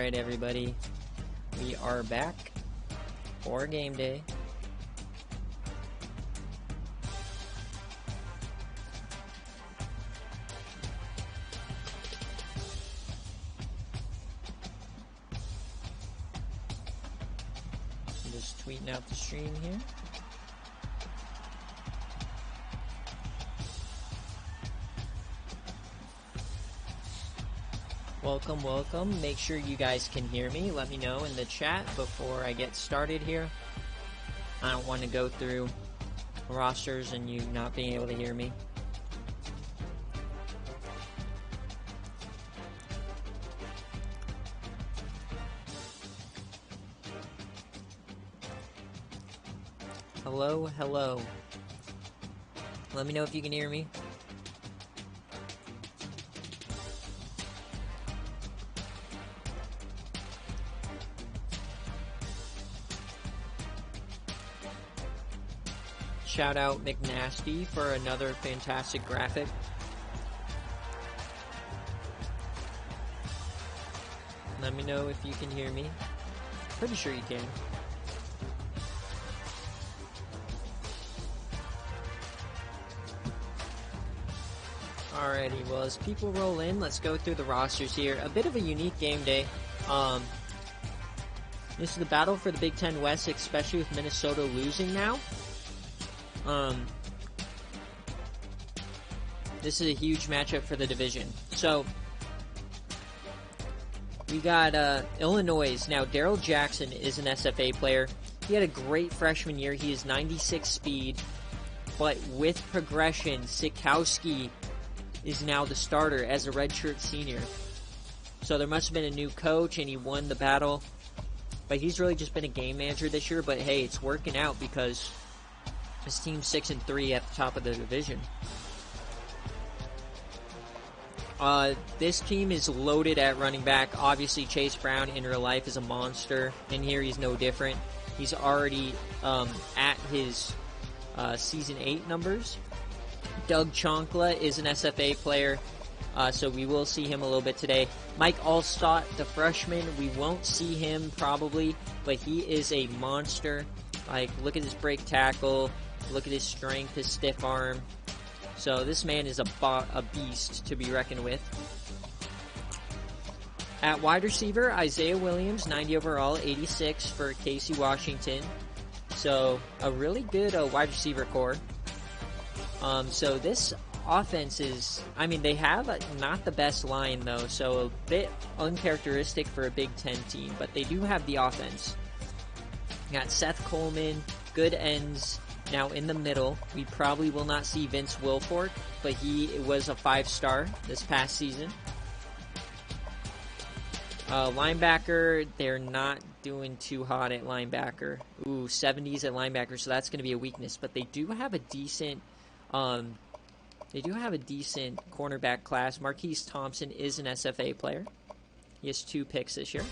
Alright everybody, we are back for game day. I'm just tweeting out the stream here. Welcome, welcome. Make sure you guys can hear me. Let me know in the chat before I get started here. I don't want to go through rosters and you not being able to hear me. Hello, hello. Let me know if you can hear me. Shout out McNasty for another fantastic graphic. Let me know if you can hear me. Pretty sure you can. Alrighty, well as people roll in, let's go through the rosters here. A bit of a unique game day. This is the battle for the Big Ten West, especially with Minnesota losing now. This is a huge matchup for the division. So, we got Illinois. Now, Daryl Jackson is an SFA player. He had a great freshman year. He is 96 speed. But with progression, Sikowski is now the starter as a redshirt senior. So there must have been a new coach, and he won the battle. But he's really just been a game manager this year. But hey, it's working out because his team's 6-3 at the top of the division. This team is loaded at running back. Obviously, Chase Brown in real life is a monster, and here he's no different. He's already at his Season 8 numbers. Doug Chonkla is an SFA player, so we will see him a little bit today. Mike Allstott, the freshman, we won't see him probably, but he is a monster. Like, look at his break tackle. Look at his strength, his stiff arm. So this man is a beast to be reckoned with. At wide receiver, Isaiah Williams, 90 overall, 86 for Casey Washington. So a really good wide receiver core. So this offense is, I mean, they have not the best line though, so a bit uncharacteristic for a Big Ten team, but they do have the offense. You got Seth Coleman, good ends. Now in the middle, we probably will not see Vince Wilfork, but he was a 5-star this past season. Linebacker, they're not doing too hot at linebacker. Ooh, 70s at linebacker, so that's going to be a weakness. But they do have a decent, cornerback class. Marquise Thompson is an SFA player. He has 2 picks this year.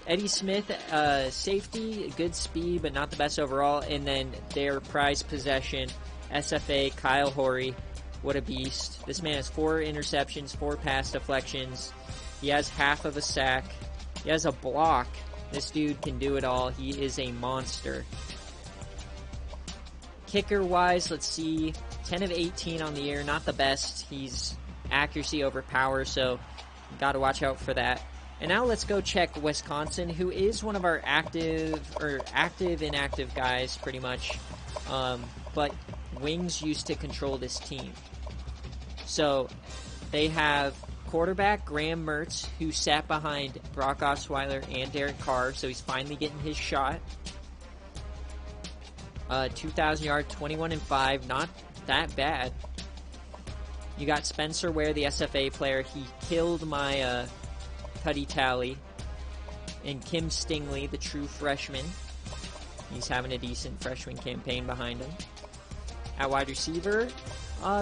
Eddie Smith, safety, good speed, but not the best overall. And then their prized possession, SFA, Kyle Horry. What a beast. This man has 4 interceptions, 4 pass deflections. He has half of a sack. He has a block. This dude can do it all. He is a monster. Kicker-wise, let's see. 10 of 18 on the year. Not the best. He's accuracy over power, so got to watch out for that. And now let's go check Wisconsin, who is one of our inactive guys, pretty much. But Wings used to control this team. So they have quarterback Graham Mertz, who sat behind Brock Osweiler and Derek Carr, so he's finally getting his shot. 2,000 yards, 21-5, not that bad. You got Spencer Ware, the SFA player. He killed my Cuddy Talley. And Kim Stingley, the true freshman. He's having a decent freshman campaign behind him. At wide receiver,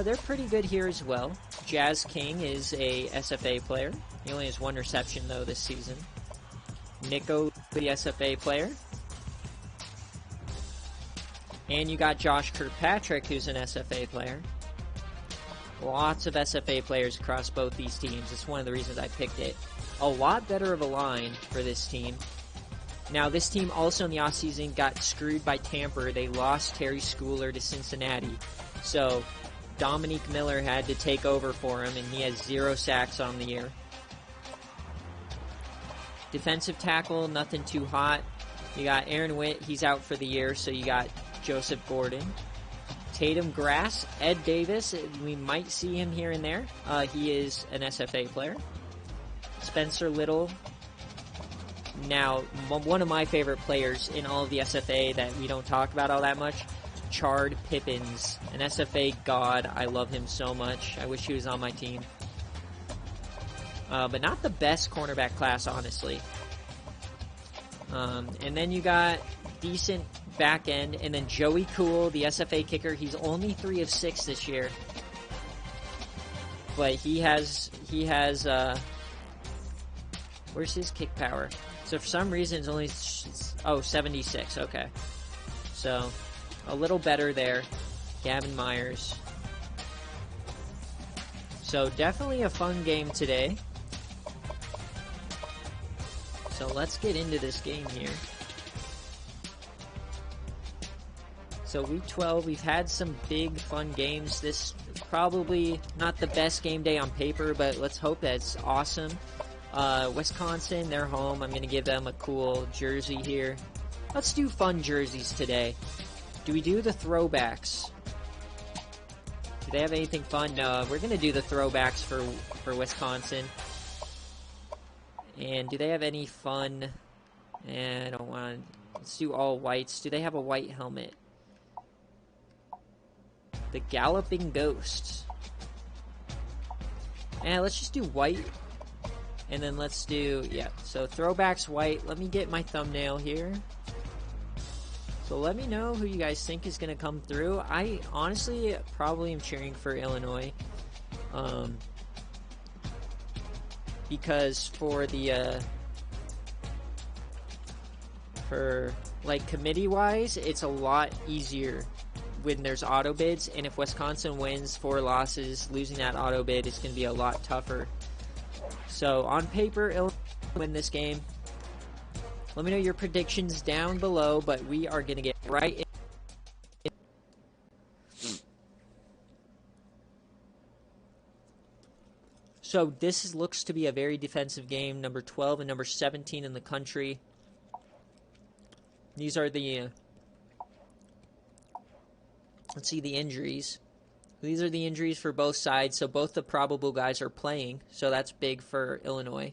they're pretty good here as well. Jazz King is a SFA player. He only has 1 reception, though, this season. Nico, the SFA player. And you got Josh Kirkpatrick, who's an SFA player. Lots of SFA players across both these teams. It's one of the reasons I picked it. A lot better of a line for this team. Now, this team also in the offseason got screwed by Tampa. They lost Terry Schooler to Cincinnati. So, Dominique Miller had to take over for him, and he has 0 sacks on the year. Defensive tackle, nothing too hot. You got Aaron Witt, he's out for the year, so you got Joseph Gordon. Tatum Grass, Ed Davis, we might see him here and there. He is an SFA player. Spencer Little. Now, one of my favorite players in all of the SFA that we don't talk about all that much, Chard Pippins, an SFA god. I love him so much. I wish he was on my team. But not the best cornerback class, honestly. And then you got decent back end, and then Joey Cool, the SFA kicker. He's only 3 of 6 this year, but he has where's his kick power? So for some reason it's only 76. Okay, so a little better there. Gavin Myers. So definitely a fun game today. So let's get into this game here. So week 12, we've had some big fun games. This is probably not the best game day on paper, but let's hope that it's awesome. Wisconsin, they're home. I'm going to give them a cool jersey here. Let's do fun jerseys today. Do we do the throwbacks? Do they have anything fun? No, we're going to do the throwbacks for Wisconsin. And do they have any fun? I don't want. Let's do all whites. Do they have a white helmet? The Galloping Ghost. And let's just do white. And then let's do, yeah, so throwbacks white. Let me get my thumbnail here. So let me know who you guys think is going to come through. I honestly probably am cheering for Illinois. Because for the, for like committee-wise, it's a lot easier when there's auto bids, and if Wisconsin wins 4 losses, losing that auto bid is going to be a lot tougher. So on paper, Illinois will win this game. Let me know your predictions down below, but we are going to get right in. So this looks to be a very defensive game. Number 12 and number 17 in the country. These are the let's see the injuries. These are the injuries for both sides, so both the probable guys are playing, so that's big for Illinois.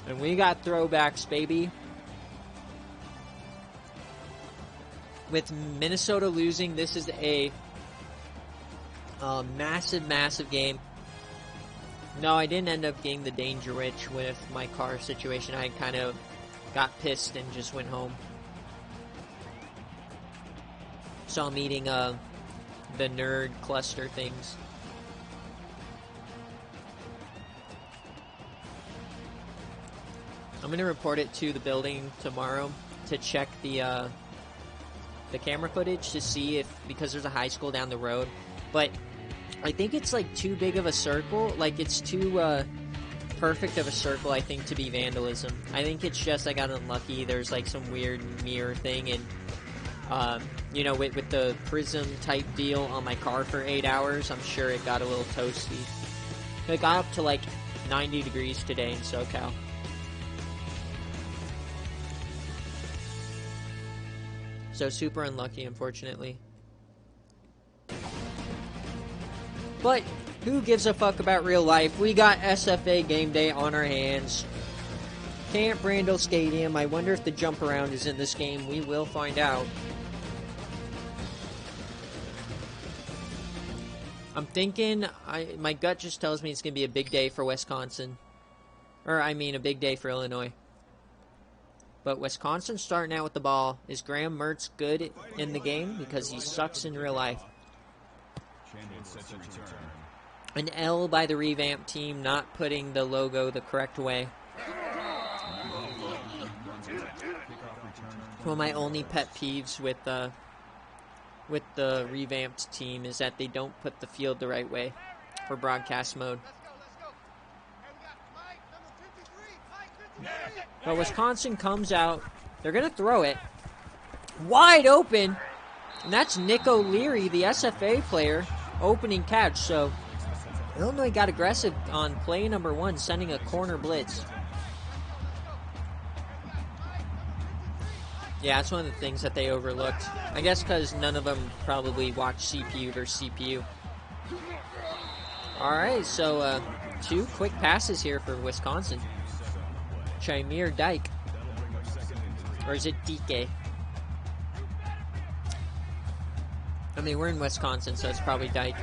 And we got throwbacks, baby. With Minnesota losing, this is a massive, massive game. No, I didn't end up getting the Danger Witch with my car situation. I kind of got pissed and just went home. So I'm eating the nerd cluster things. I'm going to report it to the building tomorrow to check the camera footage to see if, because there's a high school down the road, but I think it's like too big of a circle. Like it's too perfect of a circle, I think, to be vandalism. I think it's just I got unlucky. There's like some weird mirror thing, and you know, with the prism type deal on my car for 8 hours, I'm sure it got a little toasty. It got up to like 90 degrees today in SoCal. So super unlucky, unfortunately. But who gives a fuck about real life? We got SFA game day on our hands. Camp Randall Stadium. I wonder if the jump around is in this game. We will find out. I'm thinking, my gut just tells me it's going to be a big day for Wisconsin. Or, I mean, a big day for Illinois. But Wisconsin starting out with the ball. Is Graham Mertz good in the game? Because he sucks in real life. An L by the revamp team, not putting the logo the correct way. One of my only pet peeves with with the revamped team is that they don't put the field the right way for broadcast mode. But Wisconsin comes out. They're going to throw it. Wide open. And that's Nick O'Leary, the SFA player, opening catch. So Illinois got aggressive on play number 1, sending a corner blitz. Yeah, that's one of the things that they overlooked. I guess because none of them probably watched CPU versus CPU. All right, so 2 quick passes here for Wisconsin. Chimere Dyke. Or is it Dike? I mean, we're in Wisconsin, so it's probably Dyke.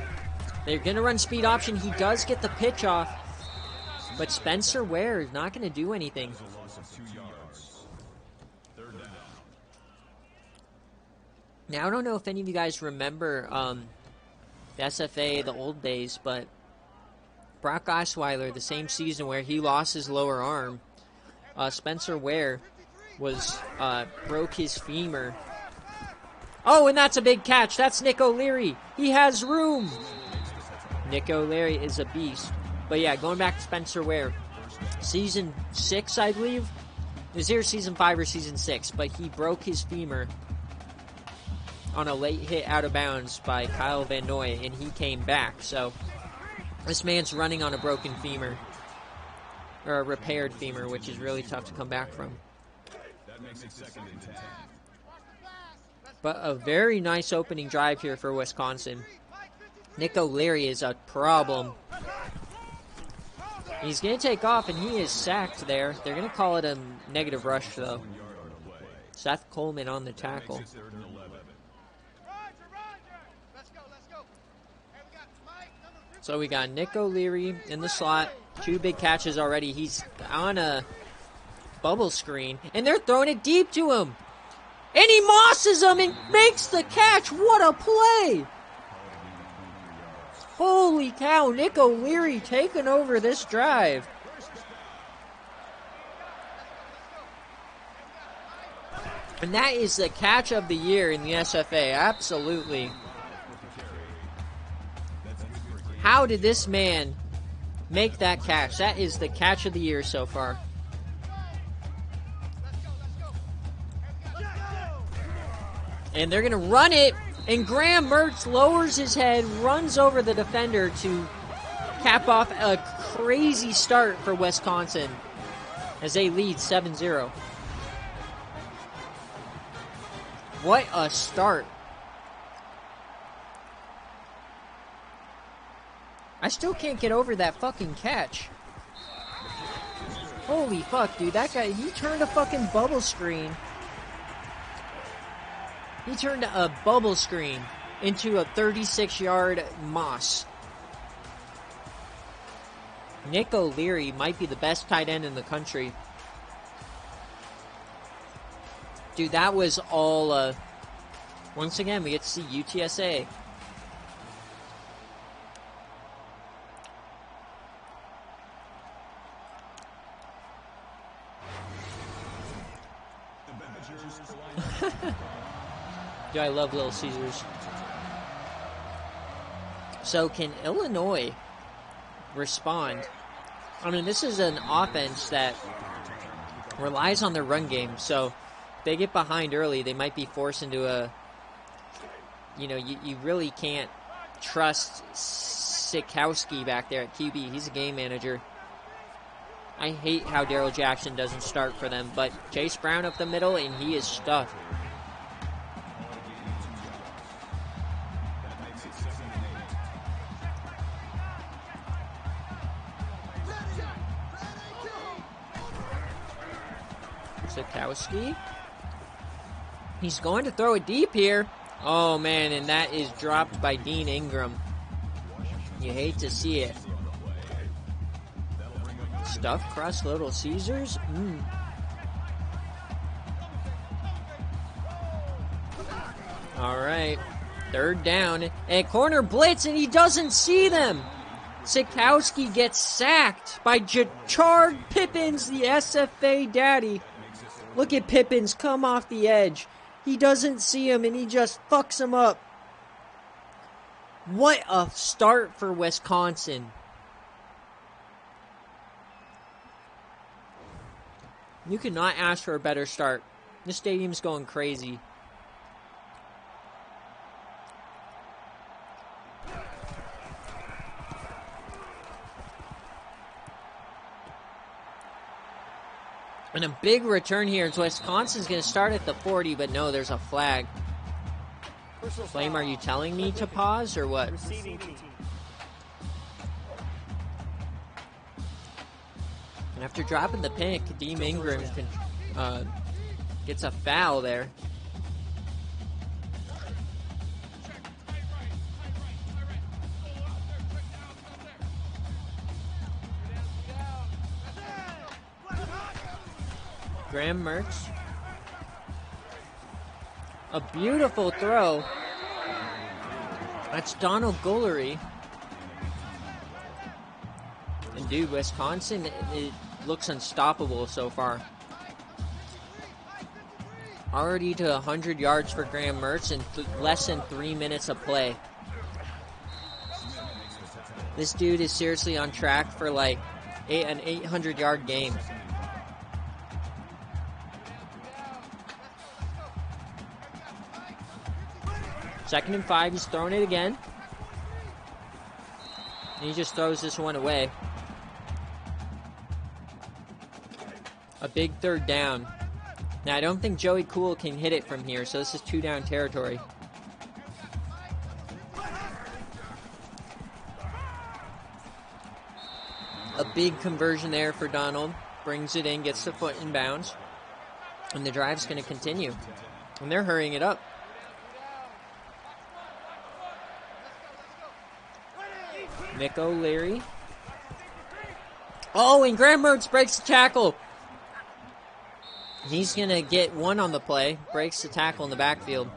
They're going to run speed option. He does get the pitch off. But Spencer Ware is not going to do anything. Now, I don't know if any of you guys remember the SFA, the old days, but Brock Osweiler, the same season where he lost his lower arm, Spencer Ware was broke his femur. Oh, and that's a big catch. That's Nick O'Leary. He has room. Nick O'Leary is a beast. But yeah, going back to Spencer Ware, season 6, I believe. It was either season 5 or season 6, but he broke his femur on a late hit out of bounds by Kyle Van Noy, and he came back. So this man's running on a broken femur, or a repaired femur, which is really tough to come back from. But a very nice opening drive here for Wisconsin. Nick O'Leary is a problem. He's going to take off, and he is sacked there. They're going to call it a negative rush, though. Seth Coleman on the tackle. So we got Nick O'Leary in the slot. 2 big catches already. He's on a bubble screen, and they're throwing it deep to him. And he mosses him and makes the catch. What a play! Holy cow, Nick O'Leary taking over this drive. And that is the catch of the year in the SFA, absolutely. How did this man make that catch? That is the catch of the year so far. And they're going to run it, and Graham Mertz lowers his head, runs over the defender to cap off a crazy start for Wisconsin as they lead 7-0. What a start. I still can't get over that fucking catch. Holy fuck, dude. That guy, he turned a fucking bubble screen. He turned a bubble screen into a 36-yard moss. Nick O'Leary might be the best tight end in the country. Dude, that was all, once again, we get to see UTSA. Dude, I love Little Caesars. So can Illinois respond? I mean, this is an offense that relies on their run game. So if they get behind early, they might be forced into a, you know, you really can't trust Sikowski back there at QB. He's a game manager. I hate how Darrell Jackson doesn't start for them, but Chase Brown up the middle, and he is stuffed. Sikowski. He's going to throw it deep here. Oh, man, and that is dropped by Dean Ingram. You hate to see it. Stuffed crust Little Caesars? All right. 3rd down. And corner blitz, and he doesn't see them. Sikowski gets sacked by Jachard Pippins, the SFA daddy. Look at Pippins come off the edge. He doesn't see him, and he just fucks him up. What a start for Wisconsin. You could not ask for a better start. This stadium's going crazy. And a big return here. Wisconsin's going to start at the 40, but no, there's a flag. Flame, are you telling me to pause or what? And after dropping the pick, Kadeem Ingram gets a foul there. Graham Mertz. A beautiful throw. That's Donald Gullery. And dude, Wisconsin, it looks unstoppable so far. Already to 100 yards for Graham Mertz in less than 3 minutes of play. This dude is seriously on track for like an 800-yard game. Second and 5, he's throwing it again. And he just throws this one away. A big third down. Now, I don't think Joey Cool can hit it from here, so this is 2-down territory. A big conversion there for Donald. Brings it in, gets the foot in bounds. And the drive's going to continue. And they're hurrying it up. Nick O'Leary. Oh, and Graham Mertz breaks the tackle. He's going to get one on the play. Breaks the tackle in the backfield.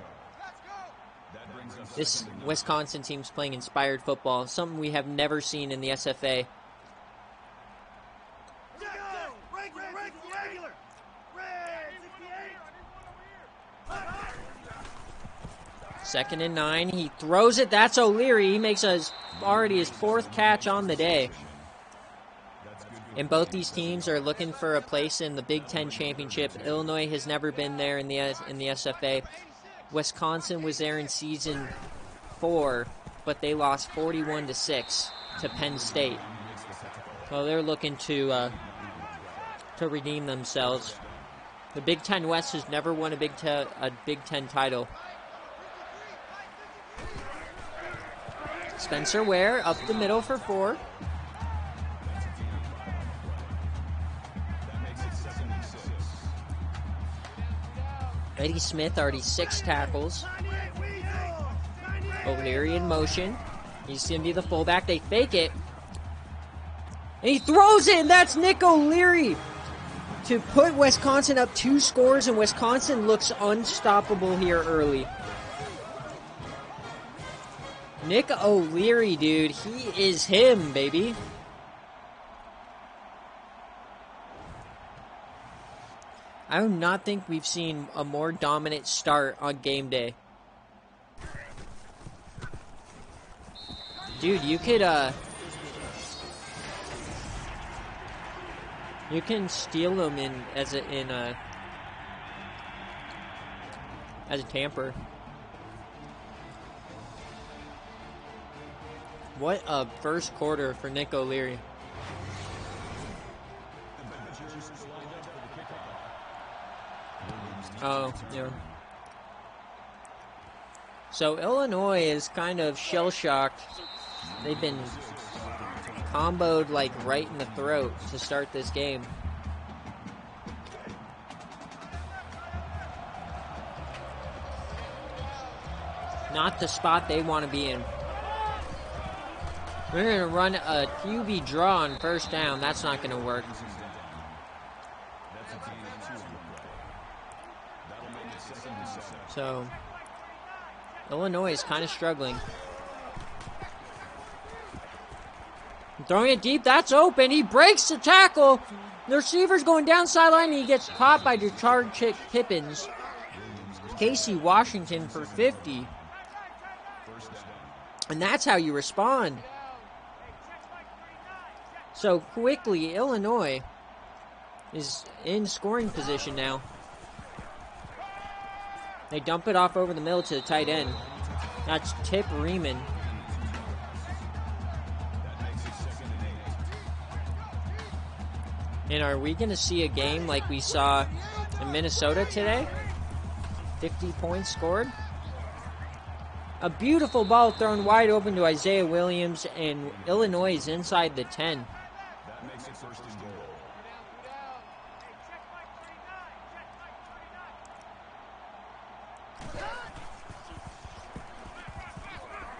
This Wisconsin team's playing inspired football. Something we have never seen in the SFA. Second and 9. He throws it. That's O'Leary. He makes already his 4th catch on the day. And both these teams are looking for a place in the Big Ten championship. Illinois has never been there in the SFA. Wisconsin was there in season 4, but they lost 41-6 to Penn State. Well, they're looking to redeem themselves. The Big Ten West has never won a Big Ten title. Spencer Ware up the middle for 4. Eddie Smith already 6 tackles. O'Leary in motion. He's going to be the fullback. They fake it. And he throws it, and that's Nick O'Leary to put Wisconsin up 2 scores, and Wisconsin looks unstoppable here early. Nick O'Leary, dude, he is him, baby. I do not think we've seen a more dominant start on game day. Dude, you could, you can steal them as a tamper. What a first quarter for Nick O'Leary. Oh, yeah. So Illinois is kind of shell-shocked. They've been comboed like right in the throat to start this game. Not the spot they want to be in. We're going to run a QB draw on first down. That's not going to work. So, Illinois is kind of struggling. Throwing it deep. That's open. He breaks the tackle. The receiver's going down sideline, and he gets caught by Richard Pippins. Casey Washington for 50. And that's how you respond. So quickly, Illinois is in scoring position now. They dump it off over the middle to the tight end. That's Tip Riemann. And are we going to see a game like we saw in Minnesota today? 50 points scored. A beautiful ball thrown wide open to Isaiah Williams, and Illinois is inside the 10.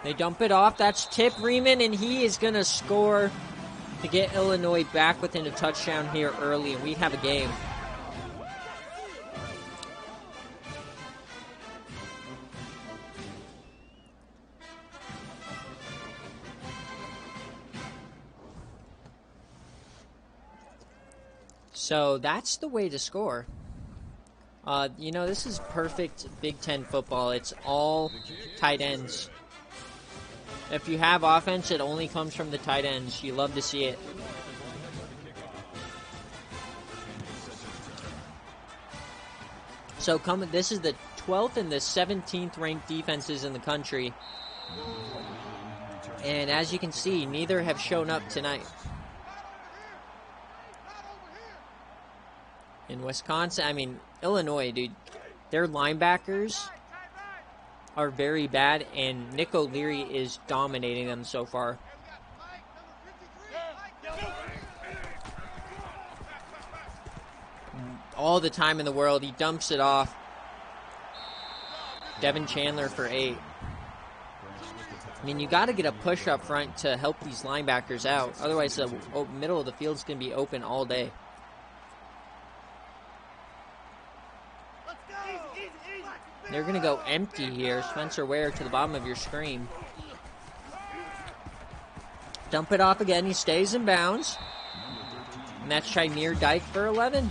They dump it off. That's Tip Riemann, and he is going to score to get Illinois back within a touchdown here early, and we have a game. So that's the way to score. You know, this is perfect Big Ten football. It's all tight ends. If you have offense, it only comes from the tight ends. You love to see it. So this is the 12th and the 17th ranked defenses in the country. And as you can see, neither have shown up tonight. In Wisconsin, Illinois, dude, their linebackers are very bad, and Nick O'Leary is dominating them so far. All the time in the world, he dumps it off. Devin Chandler for 8. You got to get a push up front to help these linebackers out. Otherwise, the middle of the field is going to be open all day. They're going to go empty here. Spencer Ware to the bottom of your screen. Dump it off again. He stays in bounds. And that's Shamir Dyke for 11.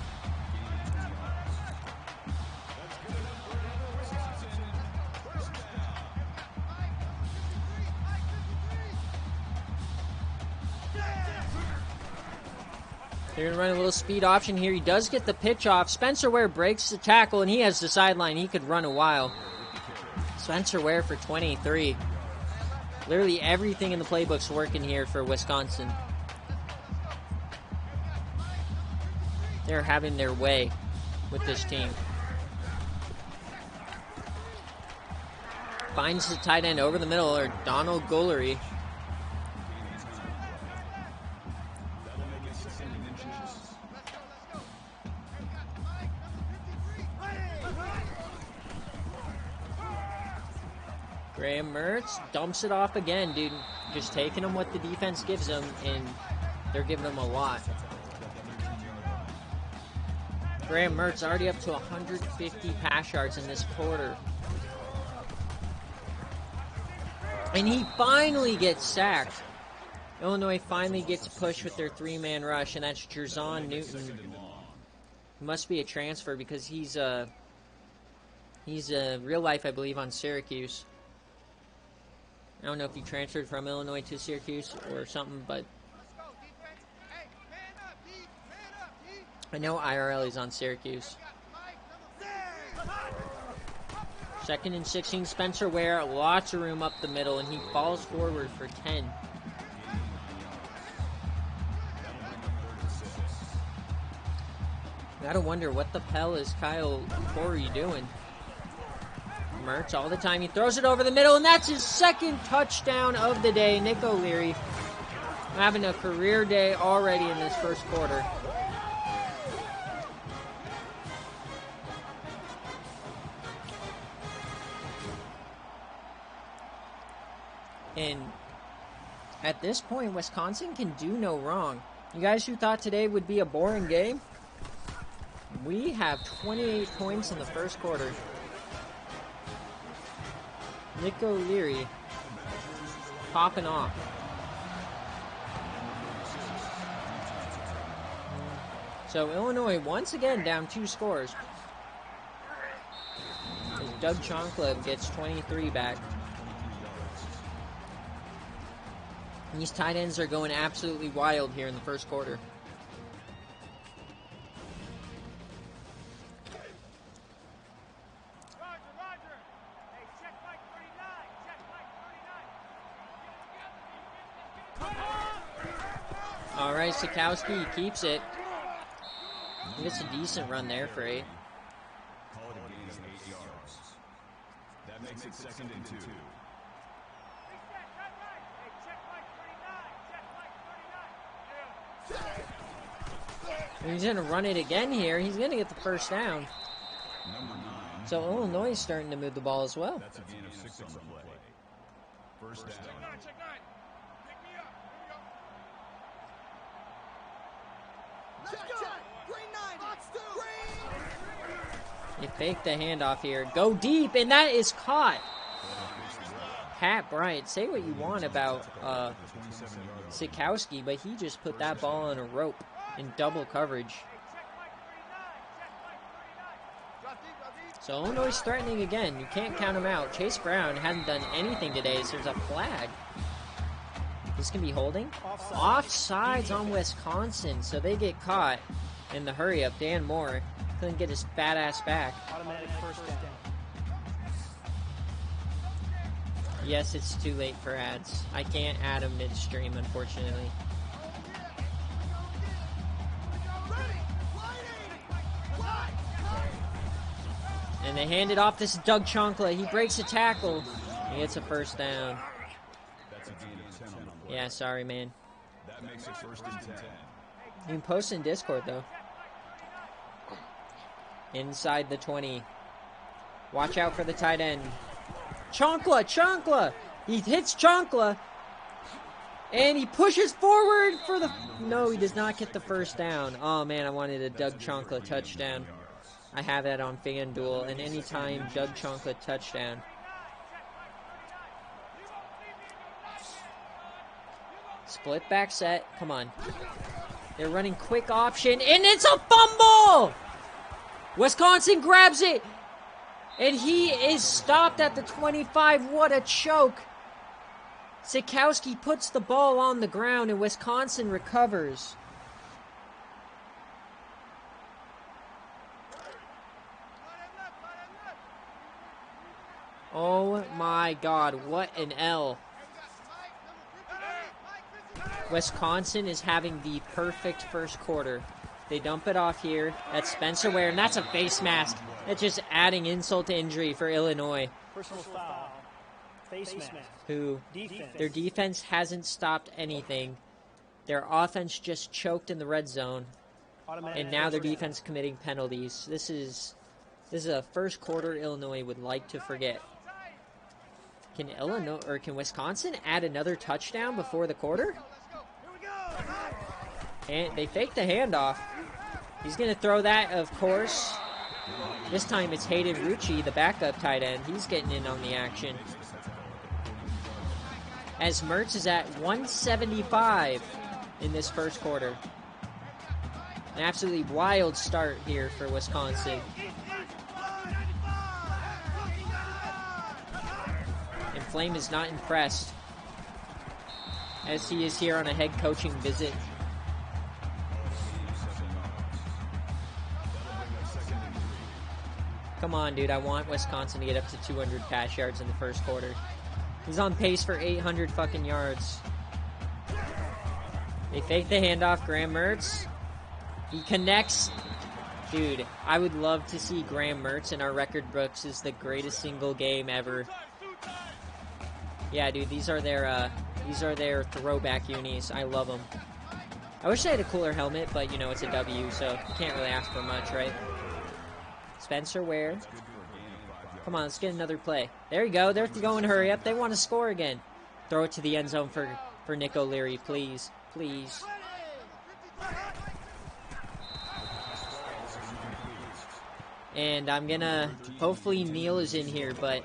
They're going to run a little speed option here. He does get the pitch off. Spencer Ware breaks the tackle, and he has the sideline. He could run a while. Spencer Ware for 23. Literally everything in the playbook's working here for Wisconsin. They're having their way with this team. Finds the tight end over the middle, or Donald Gollery. Graham Mertz dumps it off again, dude. Just taking them what the defense gives them, and they're giving them a lot. Graham Mertz already up to 150 pass yards in this quarter. And he finally gets sacked. Illinois finally gets pushed with their 3-man rush, and that's Jerzon Newton. He must be a transfer because he's real life, I believe, on Syracuse. I don't know if he transferred from Illinois to Syracuse or something, but I know IRL is on Syracuse. 2nd and 16, Spencer Ware, lots of room up the middle, and he falls forward for 10. Gotta wonder what the hell is Kyle Corey doing? Mertz all the time. He throws it over the middle, and that's his 2nd touchdown of the day. Nick O'Leary having a career day already in this first quarter. And at this point, Wisconsin can do no wrong. You guys who thought today would be a boring game, we have 28 points in the first quarter. Nick O'Leary popping off. So Illinois once again down 2 scores. As Doug Chonklev gets 23 back. These tight ends are going absolutely wild here in the first quarter. All right, Sikowski keeps it. He gets a decent run there for 8. Call it a gain of 8 yards. That makes it 2nd and 2. He's going to run it again here. He's going to get the first down. So Illinois is starting to move the ball as well. That's a gain of 6 on the play. First down. They fake the handoff here. Go deep, and that is caught. Pat Bryant, say what you want about Sikowski, but he just put that ball on a rope in double coverage. So Illinois is threatening again. You can't count him out. Chase Brown hasn't done anything today, so there's a flag. This can be holding. Offsides on Wisconsin, so they get caught in the hurry up. Dan Moore couldn't get his fat ass back. Automatic first down. Yes, it's too late for ads. I can't add them midstream, unfortunately. And they hand it off. This is Doug Chonkla. He breaks a tackle. He gets a first down. That's a gain of 10 on the play. Yeah, sorry, man. That makes it 1st and 10. You can post in Discord, though. Inside the 20. Watch out for the tight end. Chonkla! He hits Chonkla. And he pushes forward for the... No, he does not get the first down. Oh, man, I wanted a Doug Chonkla touchdown. I have that on FanDuel. And anytime Doug Chonkla touchdown. Split back set. Come on. They're running quick option. And it's a fumble! Wisconsin grabs it. And he is stopped at the 25. What a choke. Sikowski puts the ball on the ground and Wisconsin recovers. Oh my God, what an L. Wisconsin is having the perfect first quarter. They dump it off here. That's Spencer Ware, and that's a face mask. That's just adding insult to injury for Illinois. Personal foul. Face mask. Who, Defense. their defense hasn't stopped anything. Their offense just choked in the red zone. Automatic And now their first down. defense committing penalties. This is a first quarter Illinois would like to forget. Can Wisconsin add another touchdown before the quarter? And they fake the handoff. He's going to throw that, of course. This time it's Hayden Rucci, the backup tight end. He's getting in on the action. As Mertz is at 175 in this first quarter. An absolutely wild start here for Wisconsin. And Flame is not impressed, as he is here on a head coaching visit. Come on, dude. I want Wisconsin to get up to 200 pass yards in the first quarter. He's on pace for 800 fucking yards. They fake the handoff. Graham Mertz. He connects. Dude, I would love to see Graham Mertz in our record books as the greatest single game ever. Yeah, dude, these are their throwback unis. I love them. I wish they had a cooler helmet, but you know it's a W, so you can't really ask for much, right? Spencer Ware. Come on, let's get another play. There you go. They're going hurry up. They want to score again. Throw it to the end zone for Nick O'Leary, please. Please. And I'm going to... Hopefully Neil is in here, but...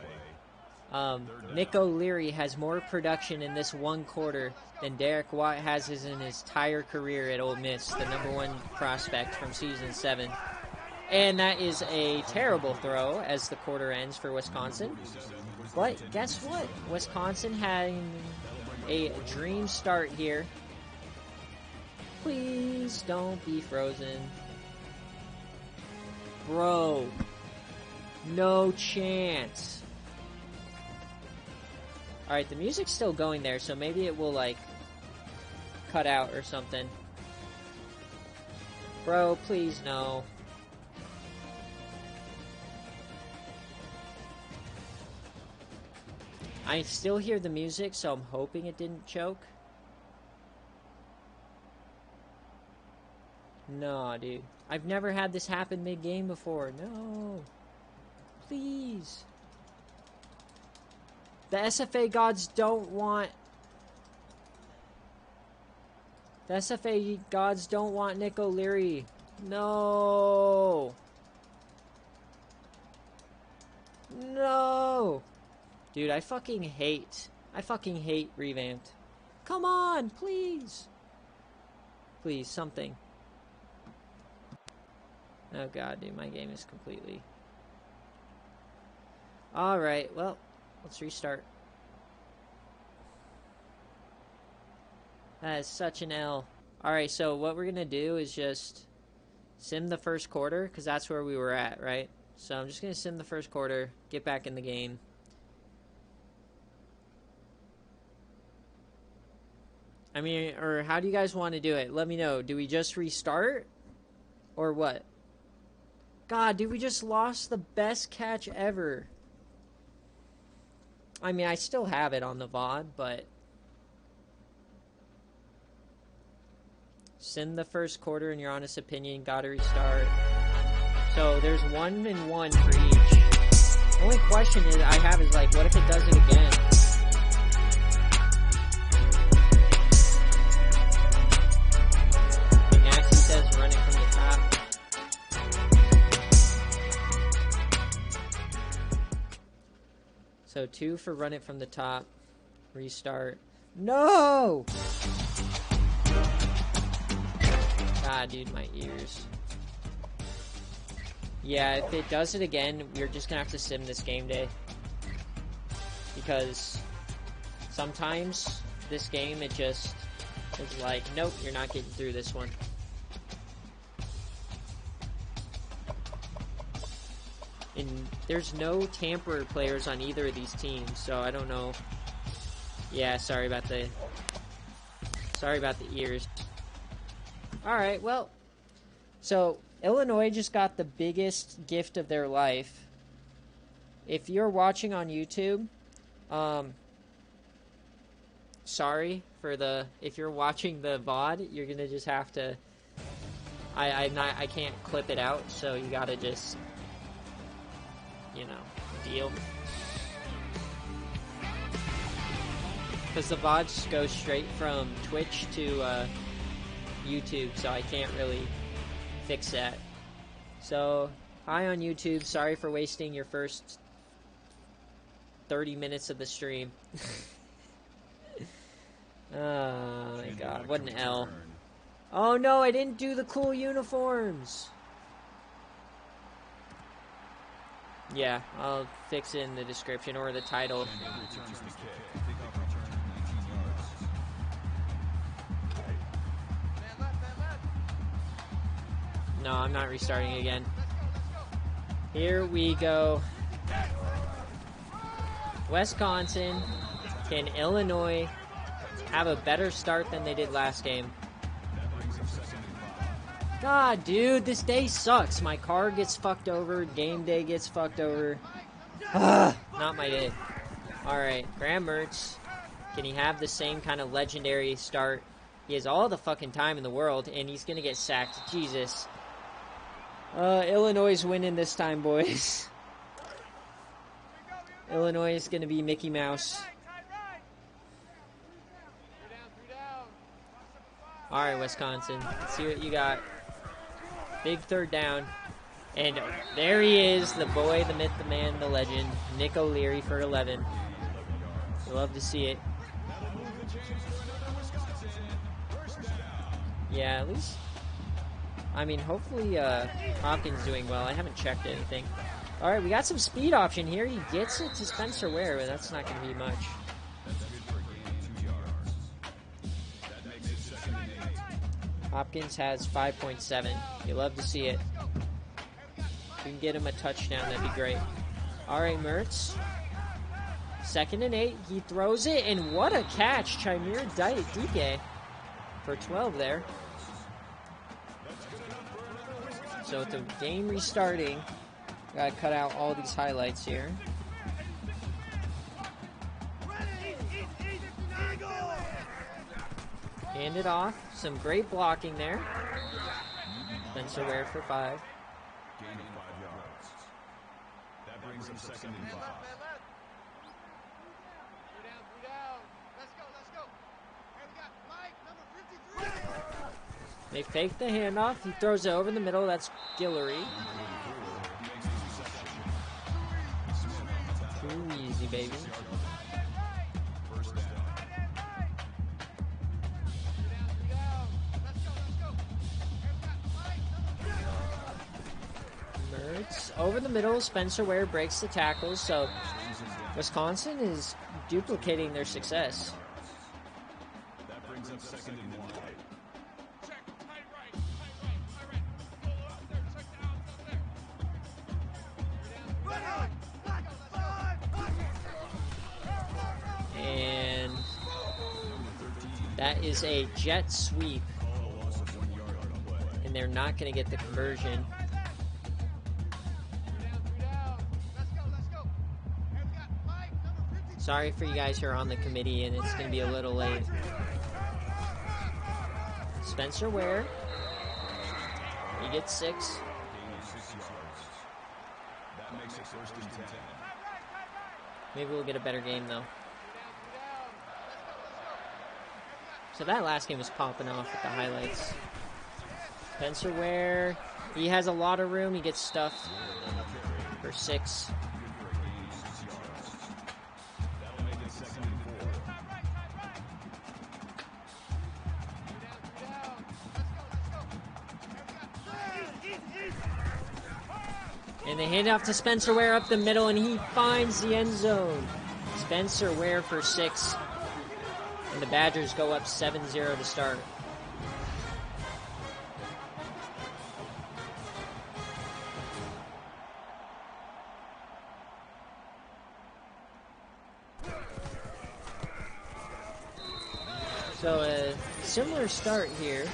Nick O'Leary has more production in this one quarter than Derek Watt has in his entire career at Ole Miss, the #1 prospect from season 7. And that is a terrible throw as the quarter ends for Wisconsin. But guess what? Wisconsin had a dream start here. Please don't be frozen. Bro. No chance. Alright, the music's still going there, so maybe it will, like, cut out or something. Bro, please no. I still hear the music, so I'm hoping it didn't choke. No, dude. I've never had this happen mid-game before. No. Please. The SFA gods don't want... The SFA gods don't want Nick O'Leary. No. No. Dude, I fucking hate Revamped. Come on, please. Please, something. Oh god, dude, my game is completely... Alright, well, let's restart. That is such an L. Alright, so what we're gonna do is just sim the first quarter, because that's where we were at, right? So I'm just gonna sim the first quarter, get back in the game. I mean, or how do you guys want to do it? Let me know. Do we just restart? Or what? God, dude, we just lost the best catch ever. I mean, I still have it on the VOD, but... Send the first quarter in your honest opinion. Gotta restart. So, there's 1 and 1 for each. The only question is I have is, like, what if it does it again? Running from the top. So 2 for run it from the top. Restart. No! God, dude, my ears. Yeah, if it does it again, we're just gonna have to sim this game day. Because sometimes this game, it just is like, nope, you're not getting through this one. And there's no tamper players on either of these teams, so I don't know. Yeah, sorry about the ears. Alright, well, so Illinois just got the biggest gift of their life. If you're watching on YouTube, sorry for if you're watching the VOD, you're gonna just have to, I can't clip it out, so you gotta just, you know, deal. Because the VODs go straight from Twitch to YouTube, so I can't really fix that. So, hi on YouTube. Sorry for wasting your first 30 minutes of the stream. Oh my god, what an L. Oh no, I didn't do the cool uniforms. Yeah, I'll fix it in the description or the title. No, I'm not restarting again. Here we go. Wisconsin. Can Illinois have a better start than they did last game? God, dude, this day sucks. My car gets fucked over. Game day gets fucked over. Not my day. Alright, Graham Mertz. Can he have the same kind of legendary start? He has all the fucking time in the world, and he's gonna get sacked. Jesus. Illinois is winning this time, boys. Illinois is gonna be Mickey Mouse. Alright, Wisconsin. Let's see what you got. Big third down. And there he is, the boy, the myth, the man, the legend, Nick O'Leary for 11. I love to see it. Yeah, at least, I mean, hopefully Hopkins doing well. I haven't checked anything. Alright, we got some speed option here. He gets it to Spencer Ware, but that's not going to be much. Hopkins has 5.7. You love to see it. If you can get him a touchdown, that'd be great. All right, Mertz. 2nd and 8. He throws it, and what a catch. Chimera Dike for 12 there. So with the game restarting, gotta cut out all these highlights here. Hand it off. Some great blocking there. Spencer Ware for 5. Gain of 5 yards. That brings him 2nd and 5. They fake the handoff. He throws it over the middle. That's Guillory. Too easy, baby. Mertz over the middle. Spencer Ware breaks the tackles. So Wisconsin is duplicating their success. That brings up 2nd and 1. And that is a jet sweep. And they're not going to get the conversion. Sorry for you guys who are on the committee, and it's going to be a little late. Spencer Ware. He gets 6. That makes it 1st and 10. Maybe we'll get a better game, though. So that last game was popping off with the highlights. Spencer Ware. He has a lot of room. He gets stuffed for 6. And they hand it off to Spencer Ware up the middle, and he finds the end zone. Spencer Ware for 6. And the Badgers go up 7-0 to start. So a similar start here.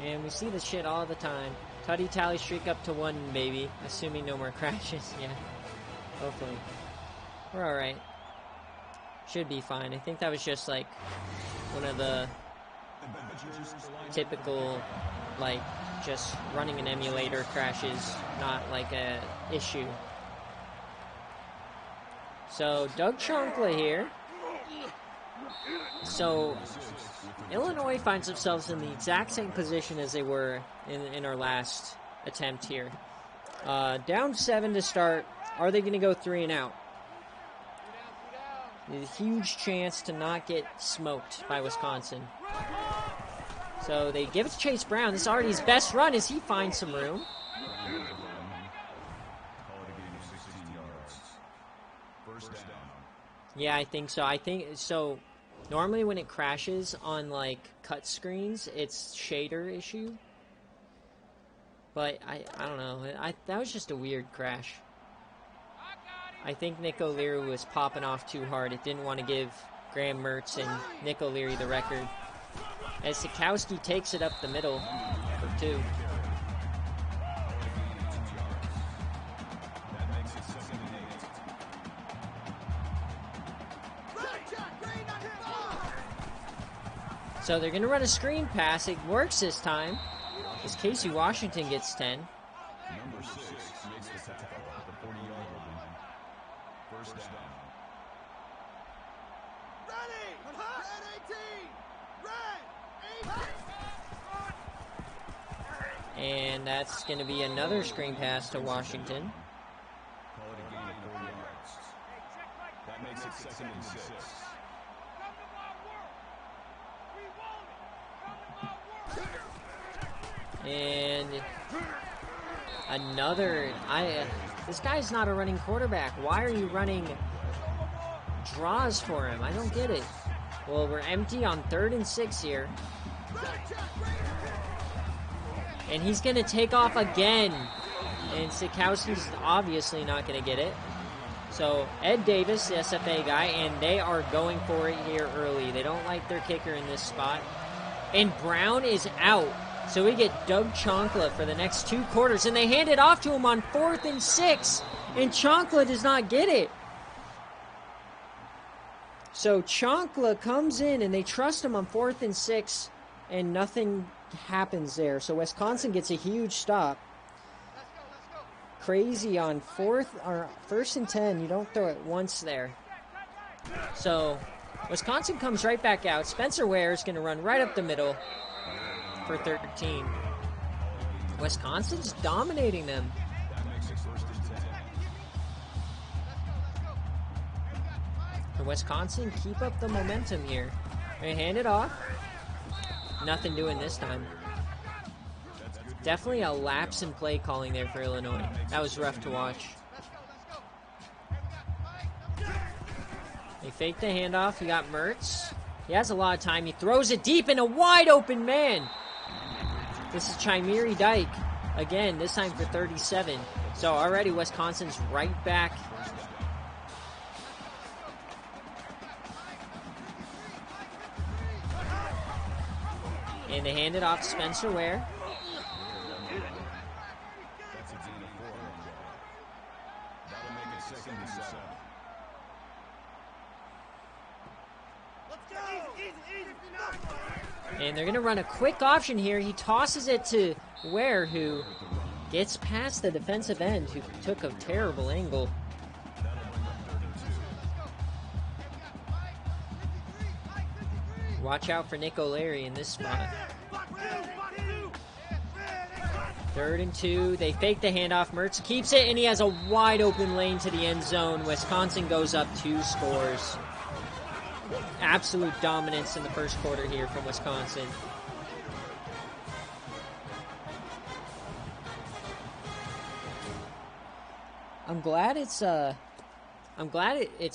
And we see this shit all the time. Tutty tally streak up to 1, baby. Assuming no more crashes. Yeah. Hopefully. We're alright. Should be fine. I think that was just like one of the typical, like, just running an emulator crashes, not like a issue. So Doug Chonkla here. So Illinois finds themselves in the exact same position as they were in our last attempt here. Down 7 to start. Are they going to go 3 and out? There's a huge chance to not get smoked by Wisconsin. So they give it to Chase Brown. This is already his best run as he finds some room. Yeah, I think so. So normally when it crashes on like cut screens, it's shader issue. But I don't know. That was just a weird crash. I think Nick O'Leary was popping off too hard. It didn't want to give Graham Mertz and Nick O'Leary the record. As Sikowski takes it up the middle for 2. So they're going to run a screen pass. It works this time. As Casey Washington gets 10. Number 6 makes the tackle at the 40-yard line. 1st down. And that's going to be another screen pass to Washington. Call it a gain of 4 yards. That makes it 2nd and 6. And another, this guy's not a running quarterback. Why are you running draws for him? I don't get it. Well, we're empty on 3rd and 6 here. And he's going to take off again. And Sikowski's obviously not going to get it. So Ed Davis, the SFA guy, and they are going for it here early. They don't like their kicker in this spot. And Brown is out. So we get Doug Chonkla for the next 2 quarters. And they hand it off to him on 4th and 6. And Chonkla does not get it. So Chonkla comes in and they trust him on 4th and 6. And nothing happens there. So Wisconsin gets a huge stop. Crazy on 1st and 10. You don't throw it once there. So Wisconsin comes right back out. Spencer Ware is going to run right up the middle for 13. Wisconsin's dominating them. For Wisconsin, keep up the momentum here. They hand it off. Nothing doing this time. Definitely a lapse in play calling there for Illinois. That was rough to watch. They fake the handoff. You got Mertz. He has a lot of time. He throws it deep in a wide open man. This is Chimeri Dyke. Again, this time for 37. So already Wisconsin's right back. And they hand it off to Spencer Ware. And they're going to run a quick option here. He tosses it to Ware, who gets past the defensive end, who took a terrible angle. Watch out for Nick O'Leary in this spot. 3rd and 2. They fake the handoff. Mertz keeps it, and he has a wide open lane to the end zone. Wisconsin goes up 2 scores. Absolute dominance in the first quarter here from Wisconsin. I'm glad it's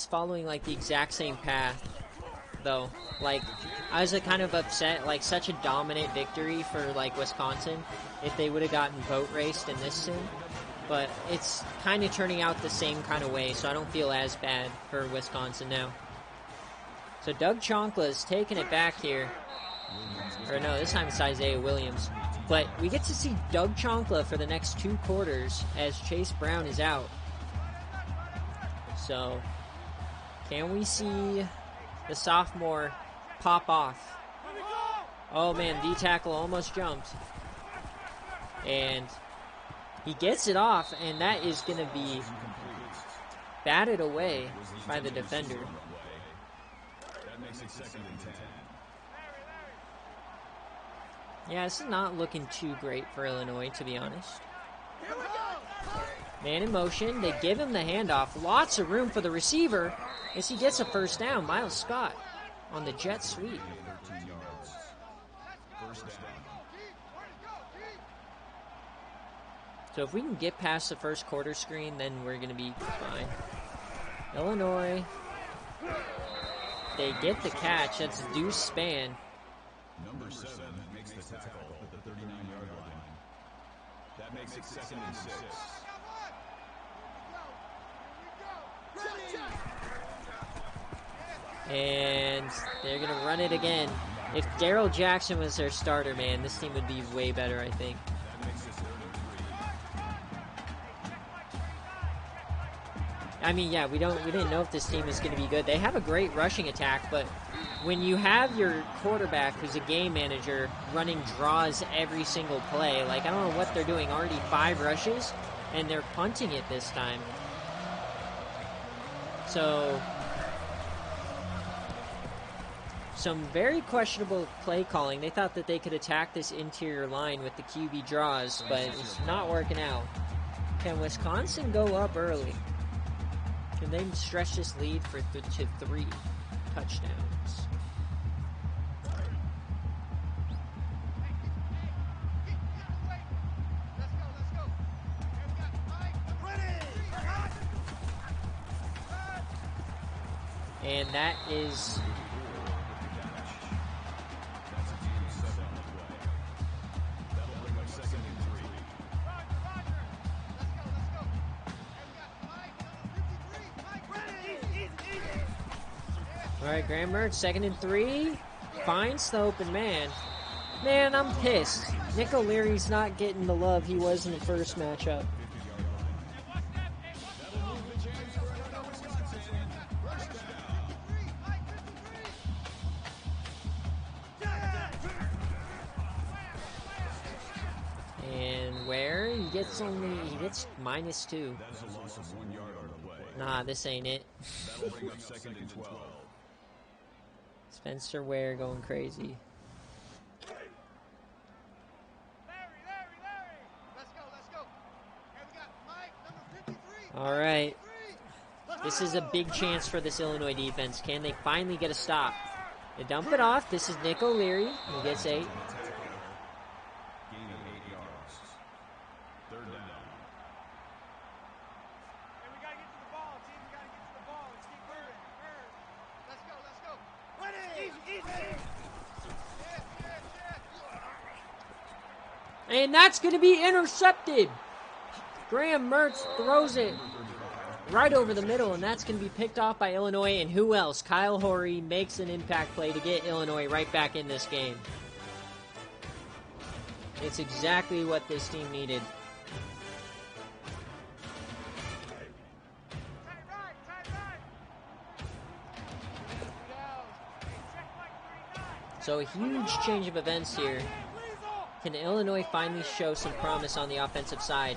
following like the exact same path, though. Like, I was kind of upset, like such a dominant victory for like Wisconsin if they would have gotten boat raced in this sim. But it's kind of turning out the same kind of way, so I don't feel as bad for Wisconsin now. So Doug Chonkla is taking it back here. Or no, this time it's Isaiah Williams. But we get to see Doug Chonkla for the next 2 quarters as Chase Brown is out. So, can we see the sophomore pop off? Oh man, D-tackle almost jumped. And he gets it off, and that is going to be batted away by the defender. Yeah, this is not looking too great for Illinois, to be honest. Man in motion. They give him the handoff. Lots of room for the receiver as he gets a first down. Miles Scott on the jet sweep. So if we can get past the first quarter screen, then we're going to be fine. Illinois. They get the catch. That's Deuce Spann. Number 7 makes the tackle at the 39-yard line. That makes it 2nd and 6. And they're going to run it again. If Daryl Jackson was their starter, man, this team would be way better, I think. I mean, yeah, we didn't know if this team is going to be good. They have a great rushing attack, but when you have your quarterback who's a game manager running draws every single play, like, I don't know what they're doing. Already 5 rushes, and they're punting it this time. So, some very questionable play calling. They thought that they could attack this interior line with the QB draws, but it's not working out. Can Wisconsin go up early? Can they stretch this lead to 3 touchdowns? And that is... All right, Graham Mertz, 2nd and 3. Finds the open man. Man, I'm pissed. Nick O'Leary's not getting the love he was in the first matchup. And where? He gets -2. That is a loss of 1 yard on the play. Nah, this ain't it. That'll bring up 2nd and 12. Spencer Ware going crazy. All right. This is a big chance for this Illinois defense. Can they finally get a stop? They dump it off. This is Nick O'Leary. He gets 8. Gain of 8 yards. 3rd down. We gotta get to the ball, team. We gotta get to the ball. Let's keep moving. Let's go, let's go. And that's going to be intercepted. Graham Mertz throws it right over the middle, and that's going to be picked off by Illinois. And who else? Kyle Horry makes an impact play to get Illinois right back in this game. It's exactly what this team needed. So a huge change of events here. Can Illinois finally show some promise on the offensive side?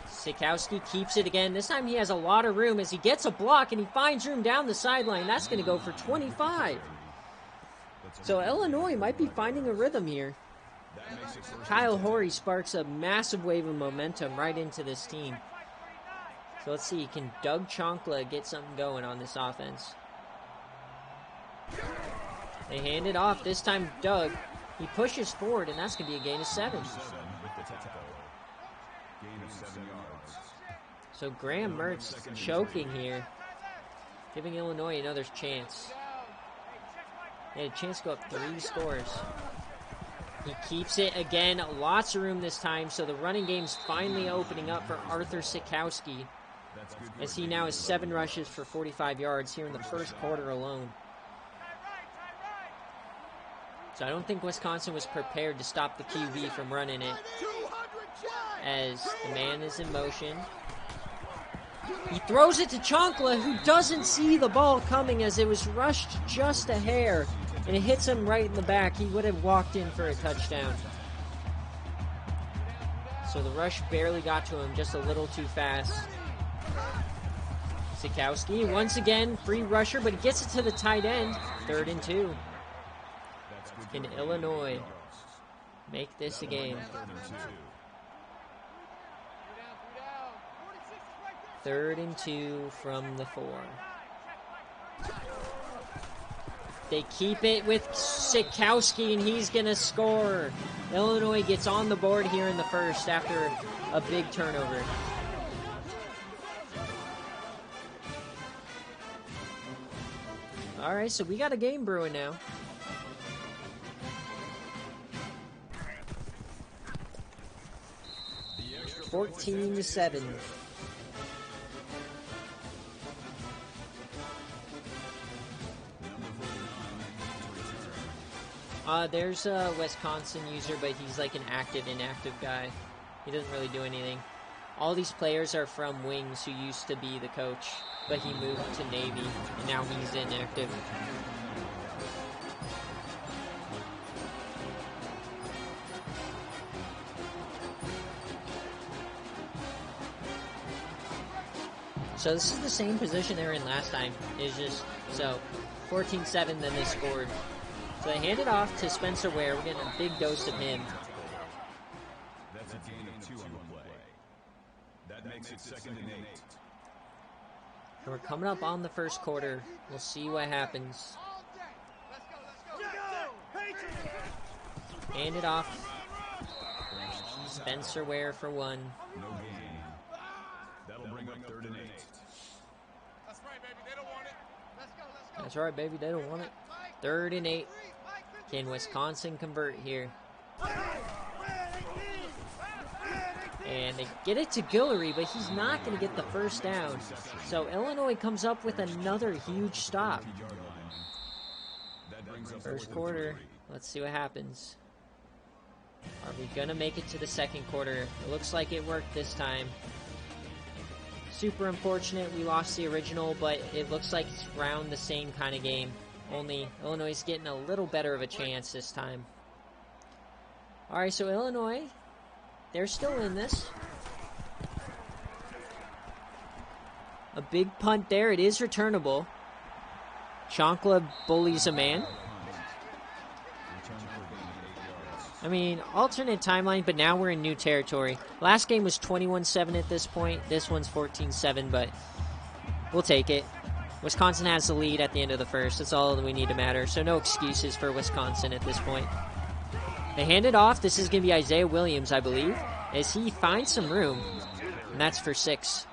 Sikowski keeps it again. This time he has a lot of room as he gets a block and he finds room down the sideline. That's going to go for 25. So Illinois might be finding a rhythm here. Kyle Horry sparks a massive wave of momentum right into this team. So let's see, can Doug Chonkla get something going on this offense? They hand it off. This time Doug, he pushes forward, and that's going to be a gain of 7. So Graham Mertz choking here, giving Illinois another chance. They had a chance to go up 3 scores. He keeps it again. Lots of room this time, so the running game's finally opening up for Arthur Sikowski, as he now has 7 rushes for 45 yards here in the first quarter alone. So I don't think Wisconsin was prepared to stop the QB from running it, as the man is in motion. He throws it to Chonkla, who doesn't see the ball coming as it was rushed just a hair, and it hits him right in the back. He would have walked in for a touchdown. So the rush barely got to him, just a little too fast. Sikowski, once again, free rusher, but he gets it to the tight end. 3rd and 2. Can Illinois make this a game? 3rd and 2 from the 4. They keep it with Sikowski, and he's going to score. Illinois gets on the board here in the first after a big turnover. All right, so we got a game brewing now. (14-7). There's a Wisconsin user, but he's like an inactive guy. He doesn't really do anything. All these players are from Wings, who used to be the coach, but he moved to Navy, and now he's inactive. So this is the same position they were in last time. It's just, so 14-7, then they scored. So they hand it off to Spencer Ware. We're getting a big dose of him. That's a gain of 2 on the play. That makes it 2nd and 8. And we're coming up on the first quarter. We'll see what happens. Hand it off. Spencer Ware for 1. No gain. That'll bring up 3rd and 8. That's right, baby. They don't want it. Let's go, let's go. That's right, baby. They don't want it. 3rd and 8. Can Wisconsin convert here? And they get it to Guillory, but he's not going to get the first down. So Illinois comes up with another huge stop. First quarter. Let's see what happens. Are we going to make it to the second quarter? It looks like it worked this time. Super unfortunate we lost the original, but it looks like it's around the same kind of game. Only Illinois is getting a little better of a chance this time. Alright, so Illinois, they're still in this. A big punt there. It is returnable. Chancla bullies a man. I mean, alternate timeline, but now we're in new territory. Last game was 21-7 at this point. This one's 14-7, but we'll take it. Wisconsin has the lead at the end of the first. That's all that we need to matter. So no excuses for Wisconsin at this point. They hand it off. This is going to be Isaiah Williams, I believe, as he finds some room. And that's for 6.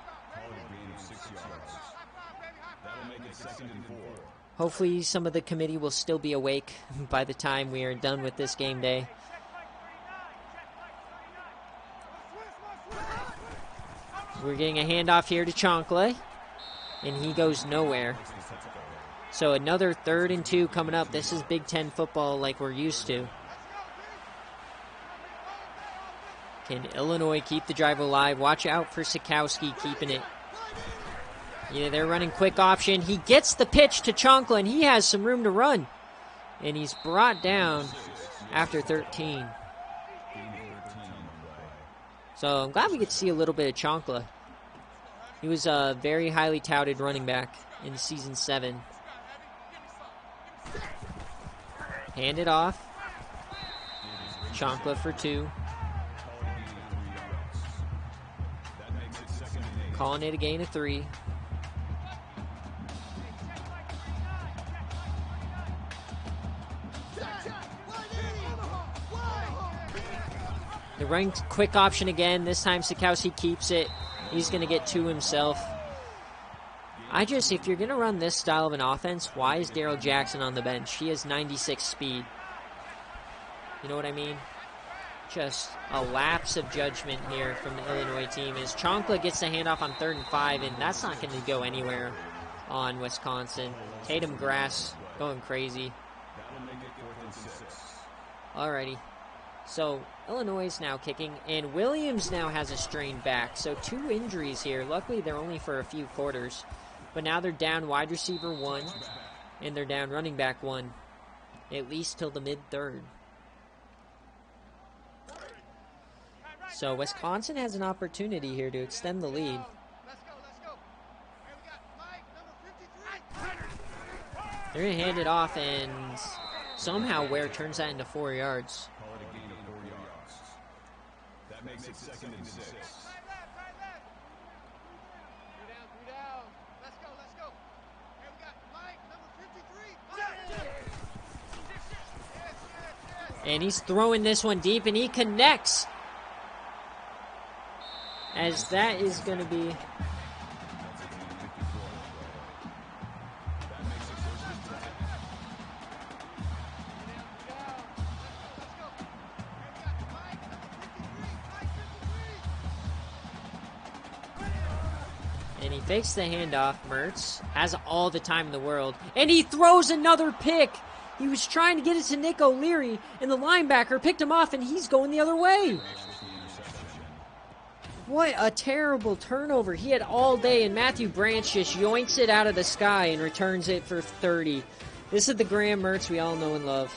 Hopefully some of the committee will still be awake by the time we are done with this game day. We're getting a handoff here to Chancla, and he goes nowhere. So another 3rd and 2 coming up. This is Big Ten football like we're used to. Can Illinois keep the drive alive? Watch out for Sikowski keeping it. Yeah, they're running quick option. He gets the pitch to Chancla, and he has some room to run. And he's brought down after 13. So I'm glad we get to see a little bit of Chancla. He was a very highly touted running back in Season 7. Hand it off. Chancla for 2. Calling it a gain of 3. The run quick option again. This time Sikowski keeps it. He's going to get 2 himself. If you're going to run this style of an offense, why is Daryl Jackson on the bench? He has 96 speed. You know what I mean? Just a lapse of judgment here from the Illinois team as Chancla gets the handoff on 3rd and 5, and that's not going to go anywhere on Wisconsin. Tatum Grass going crazy. Alrighty. So Illinois is now kicking, and Williams now has a strained back. So 2 injuries here. Luckily, they're only for a few quarters. But now they're down wide receiver 1, and they're down running back 1, at least till the mid-3rd. So Wisconsin has an opportunity here to extend the lead. They're going to hand it off, and somehow Ware turns that into 4 yards. That makes it 2nd and 6. And he's throwing this one deep, and he connects. As that is going to be... And he fakes the handoff. Mertz has all the time in the world. And he throws another pick. He was trying to get it to Nick O'Leary, and the linebacker picked him off, and he's going the other way. What a terrible turnover. He had all day, and Matthew Branch just yoinks it out of the sky and returns it for 30. This is the Graham Mertz we all know and love.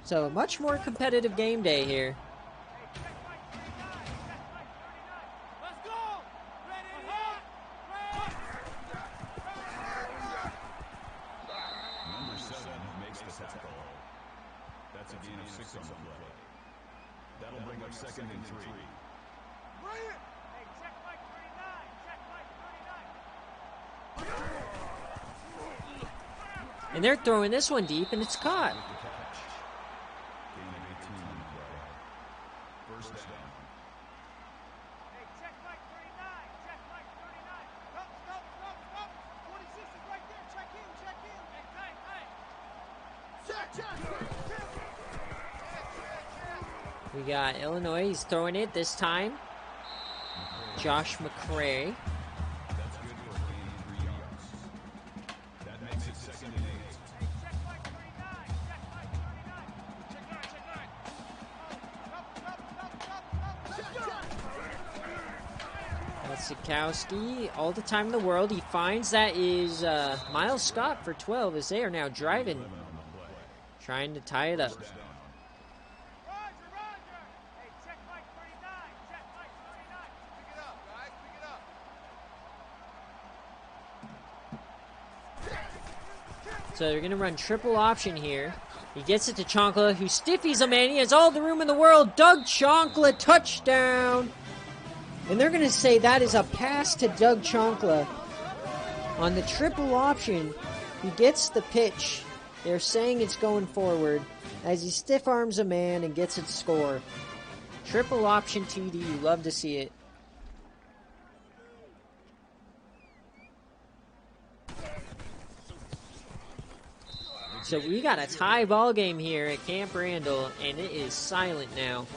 So, much more competitive game day here. Number 7 makes the tackle. That's a gain of 6 on the play. That'll bring up 2nd and 3. And they're throwing this one deep, and it's caught. Gain of 18 on the play. First down. We got Illinois. He's throwing it this time. Josh McCray. That's good for a gain of 3 yards. That makes it 2nd and 8. That's Sikowski. All the time in the world. He finds that is Miles Scott for 12 as they are now driving. Trying to tie it up. Roger. Hey, check Mike 39. Check Mike 39. Pick it up, guys. Pick it up. So they're going to run triple option here. He gets it to Chonkla, who stiffies him, and he has all the room in the world. Doug Chonkla, touchdown. And they're going to say that is a pass to Doug Chonkla. On the triple option, he gets the pitch. They're saying it's going forward as he stiff arms a man and gets it score. Triple option TD, you love to see it. So we got a tie ball game here at Camp Randall, and it is silent now.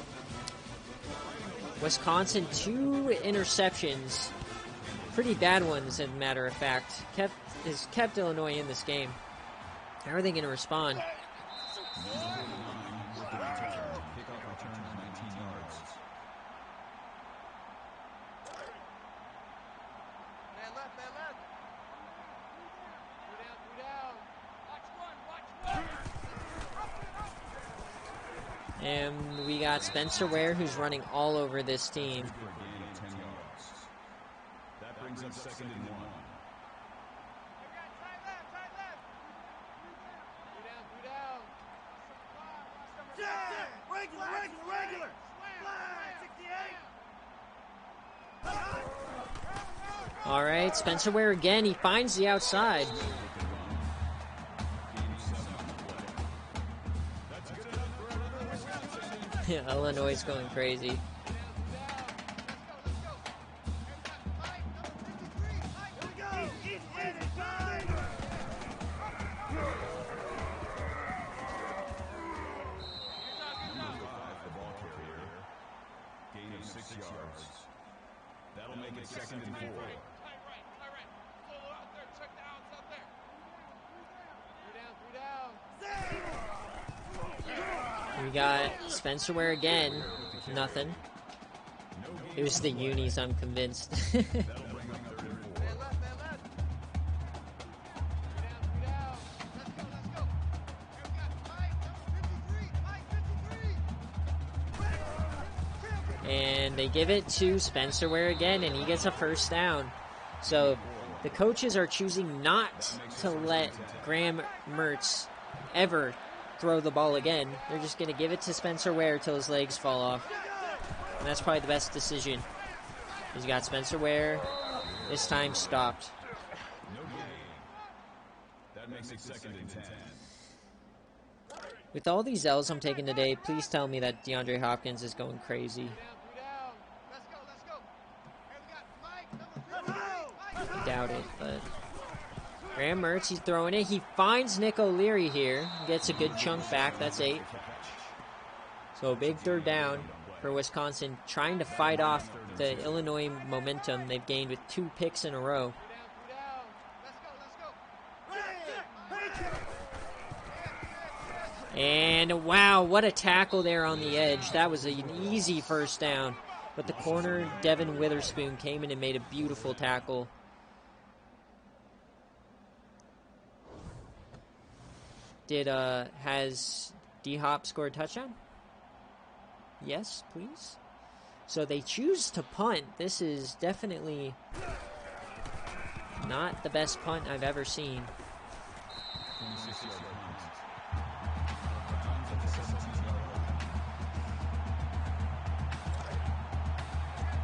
Wisconsin, 2 interceptions, pretty bad ones, as a matter of fact, has kept Illinois in this game. How are they going to respond? Kickoff return is 19 yards. Man left. Two down. Watch one. And we got Spencer Ware, who's running all over this team. For a gain of 10 yards. That brings up 2nd and 1. Regular. All right, Spencer Ware again. He finds the outside. Illinois is going crazy. Gain of 6 yards. That'll make it 2nd and 4. We got Spencer Ware again. Nothing. It was the unis, I'm convinced. That'll bring up 3rd and 4. And they give it to Spencer Ware again, and he gets a first down. So the coaches are choosing not to let Graham Mertz ever throw the ball again. They're just going to give it to Spencer Ware till his legs fall off. And that's probably the best decision. He's got Spencer Ware, this time stopped. No gain. That makes it 2nd and 10. With all these L's I'm taking today, please tell me that DeAndre Hopkins is going crazy. Doubt it, but Graham Mertz, he's throwing it. He finds Nick O'Leary here. Gets a good chunk back. That's 8. So a big 3rd down for Wisconsin, trying to fight off the Illinois momentum they've gained with 2 picks in a row. And wow, what a tackle there on the edge. That was an easy first down. But the corner, Devin Witherspoon, came in and made a beautiful tackle. Has D-Hop scored a touchdown? Yes, please. So they choose to punt. This is definitely not the best punt I've ever seen. 26-yard punt.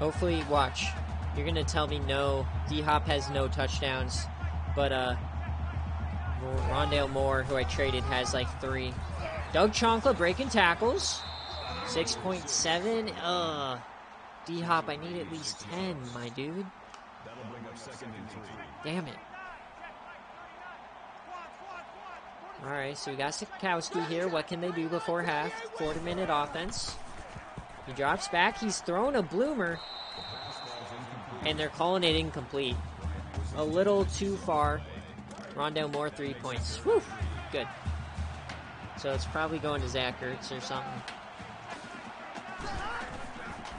Hopefully, watch. You're going to tell me no, D-Hop has no touchdowns. But Rondale Moore, who I traded, has like 3. Doug Chonkla breaking tackles. 6.7. D-Hop, I need at least 10, my dude. That'll bring up 2nd and 3. Damn it. Alright, so we got Sikowski here. What can they do before half? Quarter-minute offense. He drops back. He's thrown a bloomer. And they're calling it incomplete. A little too far. Rondell Moore, 3 points. Whew, good. So it's probably going to Zach Ertz or something.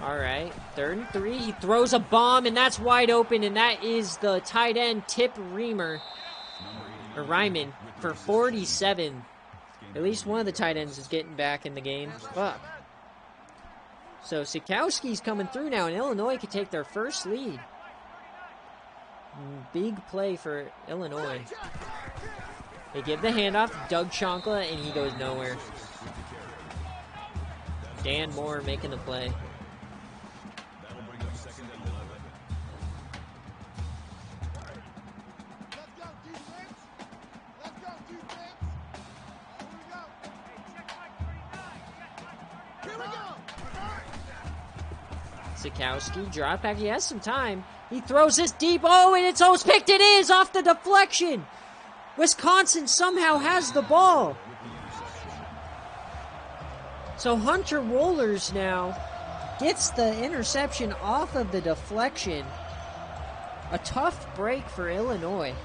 Alright, 3rd and 3. He throws a bomb, and that's wide open, and that is the tight end, Tip Ryman, for 47. At least one of the tight ends is getting back in the game. Fuck. So Sikowski's coming through now, and Illinois could take their first lead. Big play for Illinois. They give the handoff to Doug Chonkla, and he goes nowhere. Dan Moore making the play. Sikowski, drop back. He has some time. He throws this deep. Oh, and it's almost picked. It is off the deflection. Wisconsin somehow has the ball. So Hunter Wohlers now gets the interception off of the deflection. A tough break for Illinois.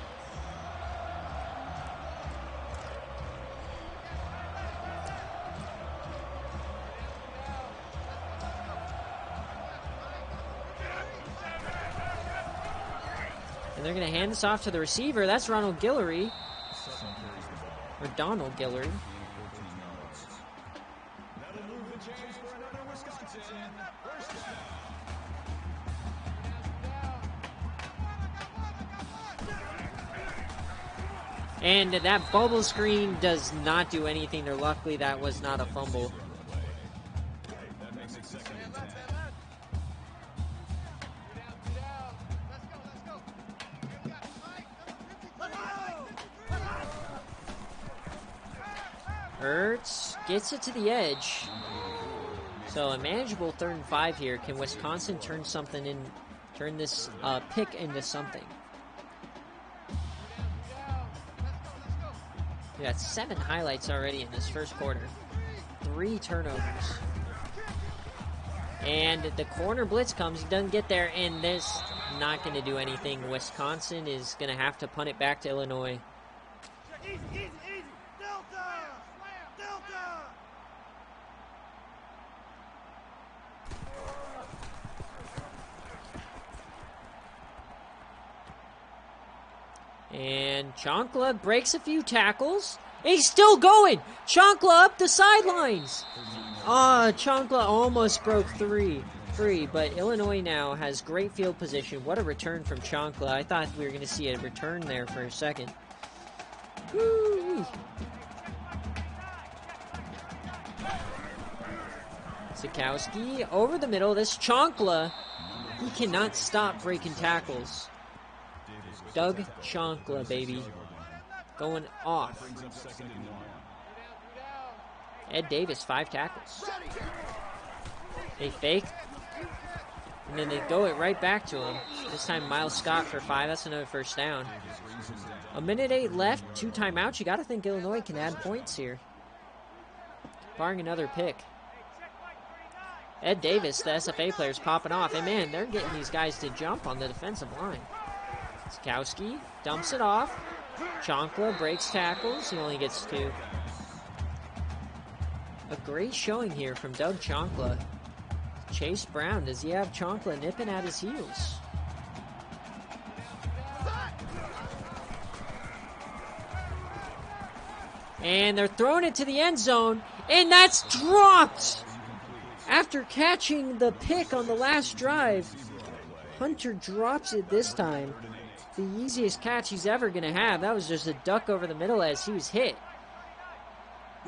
And they're going to hand this off to the receiver. That's Ronald Guillory. Or Donald Guillory. And that bubble screen does not do anything. Or luckily that was not a fumble. Ertz gets it to the edge. So a manageable 3rd and 5 here. Can Wisconsin turn something in? Turn this pick into something? We got 7 highlights already in this first quarter. 3 turnovers. And the corner blitz comes. He doesn't get there, and this not going to do anything. Wisconsin is going to have to punt it back to Illinois. Easy, easy, easy. Delta! Delta! And Chonkla breaks a few tackles. And he's still going. Chonkla up the sidelines. Chonkla almost broke free, but Illinois now has great field position. What a return from Chonkla. I thought we were going to see a return there for a second. Woo! Sikowski over the middle. This Chonkla, he cannot stop breaking tackles. Doug Chonkla, baby. Going off. Ed Davis, 5 tackles. They fake. And then they go it right back to him. This time Miles Scott for 5. That's another first down. 1:08 left. 2 timeouts. You got to think Illinois can add points here. Barring another pick. Ed Davis, the SFA player, is popping off. And man, they're getting these guys to jump on the defensive line. Sikowski dumps it off. Chonkla breaks tackles. He only gets 2. A great showing here from Doug Chonkla. Chase Brown, does he have Chonkla nipping at his heels? And they're throwing it to the end zone, and that's dropped! After catching the pick on the last drive, Hunter drops it this time. The easiest catch he's ever going to have. That was just a duck over the middle as he was hit.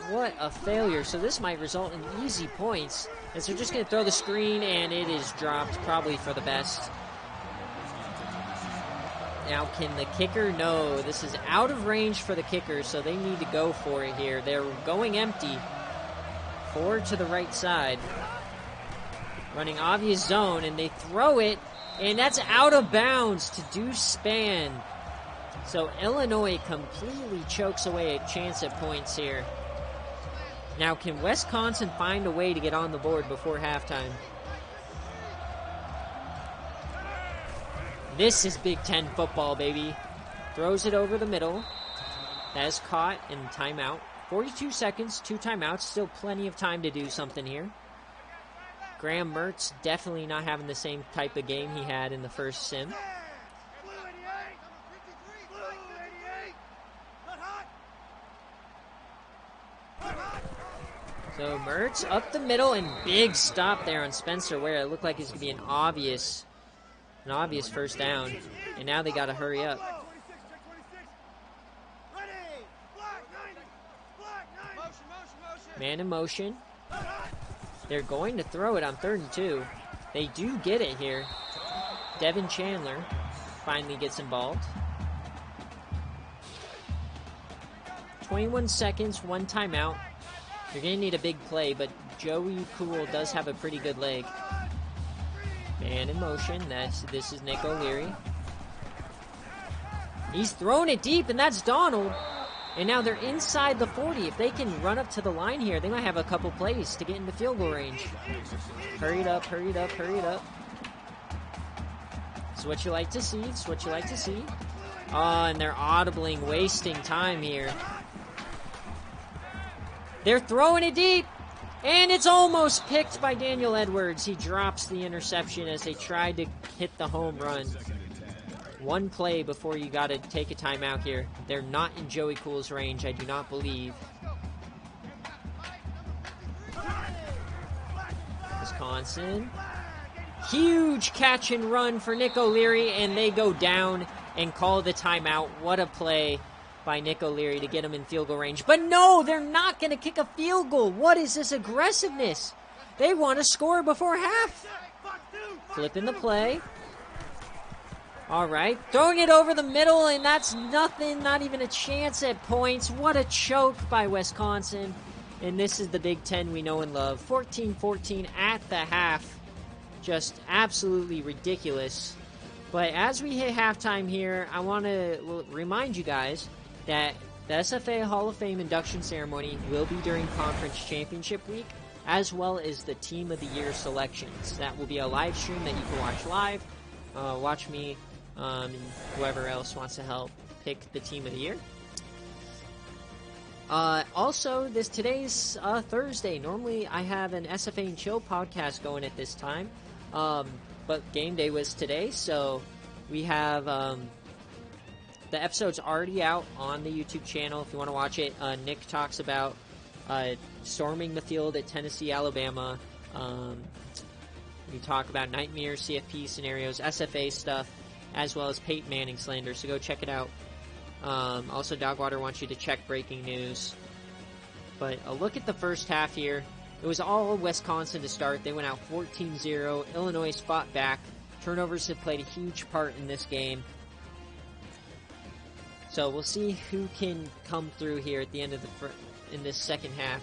What a failure. So this might result in easy points, as they're just going to throw the screen, and it is dropped, probably for the best. Now, can the kicker? No, this is out of range for the kicker, so they need to go for it here. They're going empty. Forward to the right side. Running obvious zone, and they throw it, and that's out of bounds to Deuce Spann. So Illinois completely chokes away a chance at points here. Now, can Wisconsin find a way to get on the board before halftime? This is Big Ten football, baby. Throws it over the middle. That is caught in timeout. 42 seconds, 2 timeouts. Still plenty of time to do something here. Graham Mertz definitely not having the same type of game he had in the first sim. So Mertz up the middle and big stop there on Spencer Ware. It looked like it's going to be an obvious first down. And now they got to hurry up. Man in motion. They're going to throw it on 3rd and 2. They do get it here. Devin Chandler finally gets involved. 21 seconds, 1 timeout. You're going to need a big play, but Joey Cool does have a pretty good leg. Man in motion. This is Nick O'Leary. He's throwing it deep, and that's Donald. And now they're inside the 40. If they can run up to the line here, they might have a couple plays to get into field goal range. Hurry it up, hurry it up, hurry it up. It's what you like to see. It's what you like to see. Oh, and they're audibling, wasting time here. They're throwing it deep, and it's almost picked by Daniel Edwards. He drops the interception as they tried to hit the home run. One play before you got to take a timeout here. They're not in Joey Cool's range, I do not believe. Wisconsin. Huge catch and run for Nick O'Leary, and they go down and call the timeout. What a play by Nick O'Leary to get him in field goal range. But no, they're not going to kick a field goal. What is this aggressiveness? They want to score before half. Flipping the play. All right, throwing it over the middle, and that's nothing, not even a chance at points. What a choke by Wisconsin. And this is the Big Ten we know and love. 14-14 at the half. Just absolutely ridiculous. But as we hit halftime here, I want to remind you guys that the SFA Hall of Fame induction ceremony will be during Conference Championship Week, as well as the Team of the Year selections. That will be a live stream that you can watch live. Watch me and whoever else wants to help pick the Team of the Year. Also, today's Thursday. Normally, I have an SFA and Chill podcast going at this time, but game day was today, so we have the episode's already out on the YouTube channel if you want to watch it. Nick talks about storming the field at Tennessee, Alabama. We talk about nightmare CFP scenarios, SFA stuff, as well as Peyton Manning slander, so go check it out. Also, Dogwater wants you to check breaking news. But a look at the first half here. It was all Wisconsin to start. They went out 14-0. Illinois fought back. Turnovers have played a huge part in this game. So we'll see who can come through here at the end of in this second half.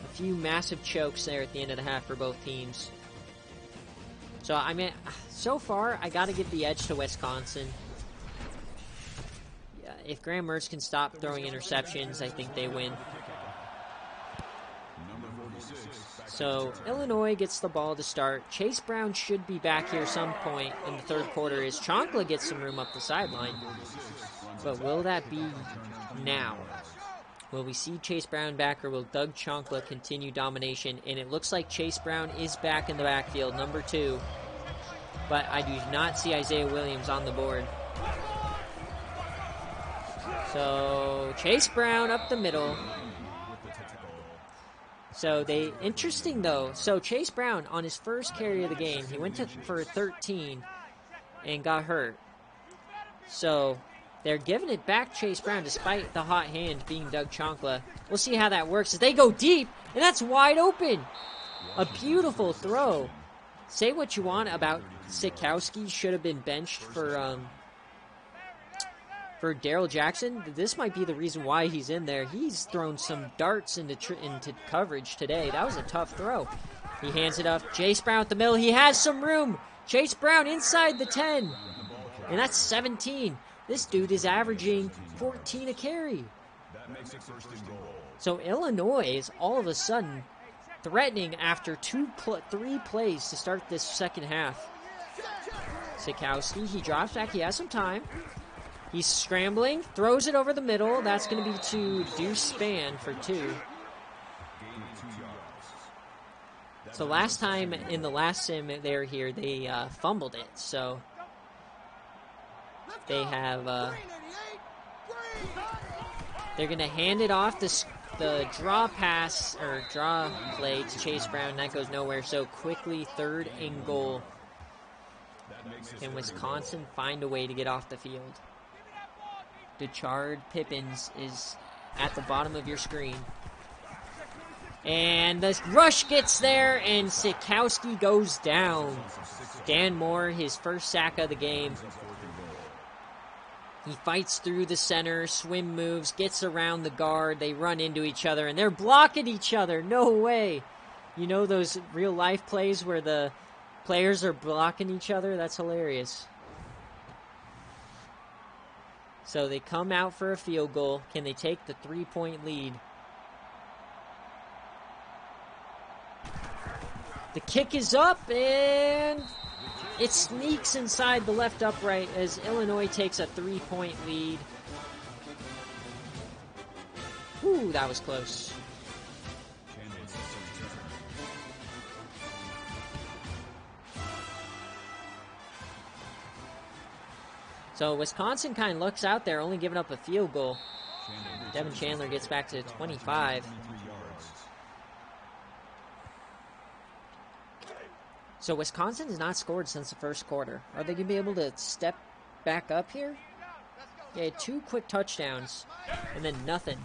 A few massive chokes there at the end of the half for both teams. So, I mean, so far, I got to give the edge to Wisconsin. If Graham Mertz can stop throwing interceptions, I think they win. So, Illinois gets the ball to start. Chase Brown should be back here some point in the third quarter as Chonkla gets some room up the sideline. But will that be now? Will we see Chase Brown back, or will Doug Chonkla continue domination? And it looks like Chase Brown is back in the backfield, number 2. But I do not see Isaiah Williams on the board. So, Chase Brown up the middle. So, interesting though. So, Chase Brown, on his first carry of the game, he went for 13 and got hurt. So, they're giving it back Chase Brown despite the hot hand being Doug Chonkla. We'll see how that works as they go deep, and that's wide open. A beautiful throw. Say what you want about Sikowski should have been benched for Darrell Jackson. This might be the reason why he's in there. He's thrown some darts into coverage today. That was a tough throw. He hands it off. Chase Brown at the middle. He has some room. Chase Brown inside the 10. And that's 17. This dude is averaging 14 a carry. That makes it first and goal. So Illinois is all of a sudden threatening after 3 plays to start this second half. Sikowski, he drops back. He has some time. He's scrambling, throws it over the middle. That's going to be to Deuce Span for 2. Gain of 2 yards. So last time in the last sim they were here, they fumbled it. So they have they're going to hand it off the draw pass or draw play to Chase Brown. That goes nowhere. So quickly 3rd and goal. Can Wisconsin find a way to get off the field? Dechard Pippins is at the bottom of your screen. And the rush gets there, and Sikowski goes down. Dan Moore, his first sack of the game. He fights through the center, swim moves, gets around the guard. They run into each other, and they're blocking each other. No way. You know those real-life plays where the players are blocking each other? That's hilarious. So they come out for a field goal. Can they take the 3-point lead? The kick is up, and it sneaks inside the left upright as Illinois takes a 3-point lead. Ooh, that was close. So Wisconsin kind of looks out there, only giving up a field goal. Devin Chandler gets back to 25. So Wisconsin has not scored since the first quarter. Are they going to be able to step back up here? Yeah, 2 quick touchdowns and then nothing.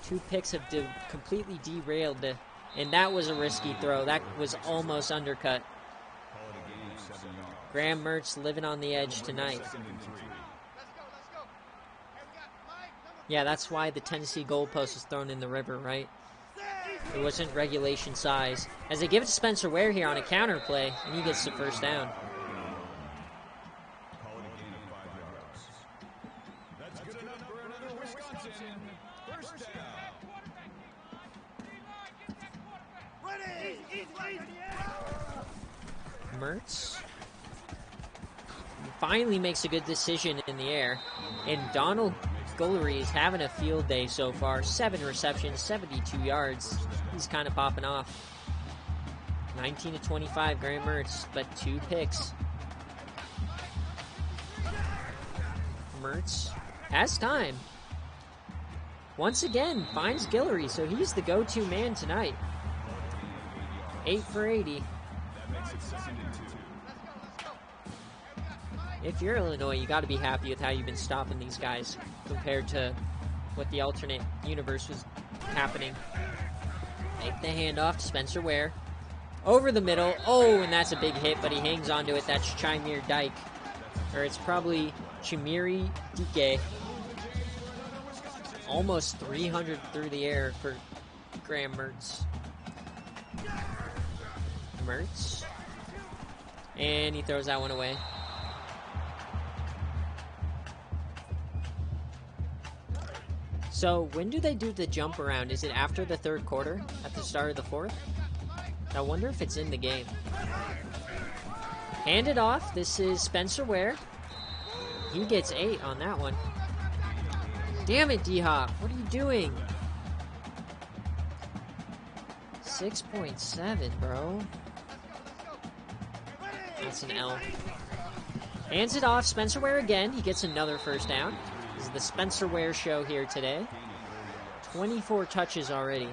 2 picks have completely derailed. And that was a risky throw. That was almost undercut. Graham Mertz living on the edge tonight. Yeah, that's why the Tennessee goalpost was thrown in the river, right? It wasn't regulation size. As they give it to Spencer Ware here on a counter play, and he gets the first down. That's good enough for another Wisconsin first down. Mertz finally makes a good decision in the air. And Donald Guillory is having a field day so far. 7 receptions, 72 yards. He's kind of popping off. 19 to 25, Graham Mertz, but 2 picks. Mertz has time. Once again, finds Guillory, so he's the go-to man tonight. 8 for 80. If you're Illinois, you got to be happy with how you've been stopping these guys compared to what the alternate universe was happening. Make the handoff to Spencer Ware. Over the middle. Oh, and that's a big hit, but he hangs onto it. That's Chimere Dyke. Or it's probably Chimere Dike. Almost 300 through the air for Graham Mertz. Mertz. And he throws that one away. So when do they do the jump around? Is it after the 3rd quarter? At the start of the 4th? I wonder if it's in the game. Hand it off. This is Spencer Ware. He gets 8 on that one. Damn it, D-Hop. What are you doing? 6.7, bro. That's an L. Hands it off. Spencer Ware again. He gets another first down. This is the Spencer Ware show here today. 24 touches already.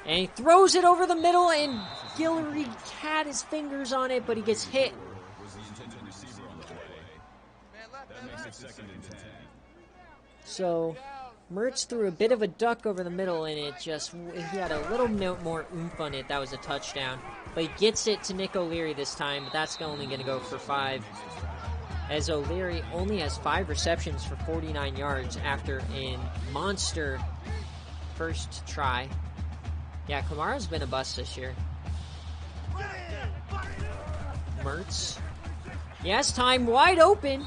And he throws it over the middle, and Guillory had his fingers on it, but he gets hit. So Mertz threw a bit of a duck over the middle, and he had a little more oomph on it. That was a touchdown. But he gets it to Nick O'Leary this time, but that's only going to go for 5. As O'Leary only has 5 receptions for 49 yards after a monster first try. Yeah, Kamara's been a bust this year. Mertz. Yes, time wide open.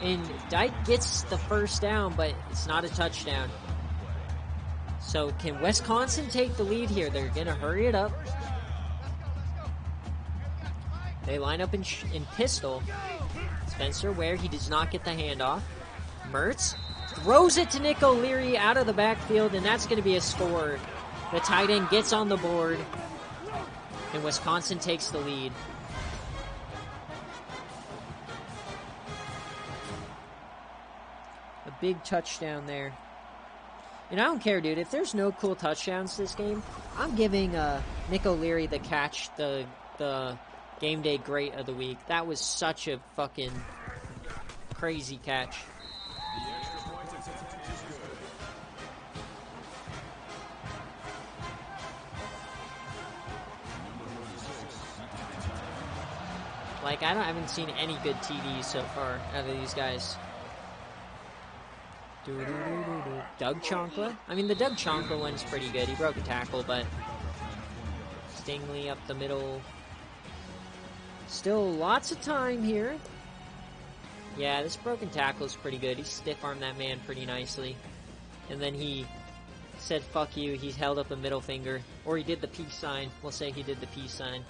And Dyke gets the first down, but it's not a touchdown. So can Wisconsin take the lead here? They're going to hurry it up. They line up in pistol. Spencer Ware, he does not get the handoff. Mertz throws it to Nick O'Leary out of the backfield, and that's going to be a score. The tight end gets on the board, and Wisconsin takes the lead. A big touchdown there. And I don't care, dude. If there's no cool touchdowns this game, I'm giving Nick O'Leary the catch, the Game Day Great of the Week. That was such a fucking crazy catch. Like, I haven't seen any good TDs so far out of these guys. Doug Chonkla. I mean, the Doug Chonkla one's pretty good. He broke a tackle, but Stingley up the middle. Still lots of time here. Yeah, this broken tackle is pretty good. He stiff-armed that man pretty nicely. And then he said, fuck you. He held up a middle finger. Or he did the peace sign. We'll say he did the peace sign.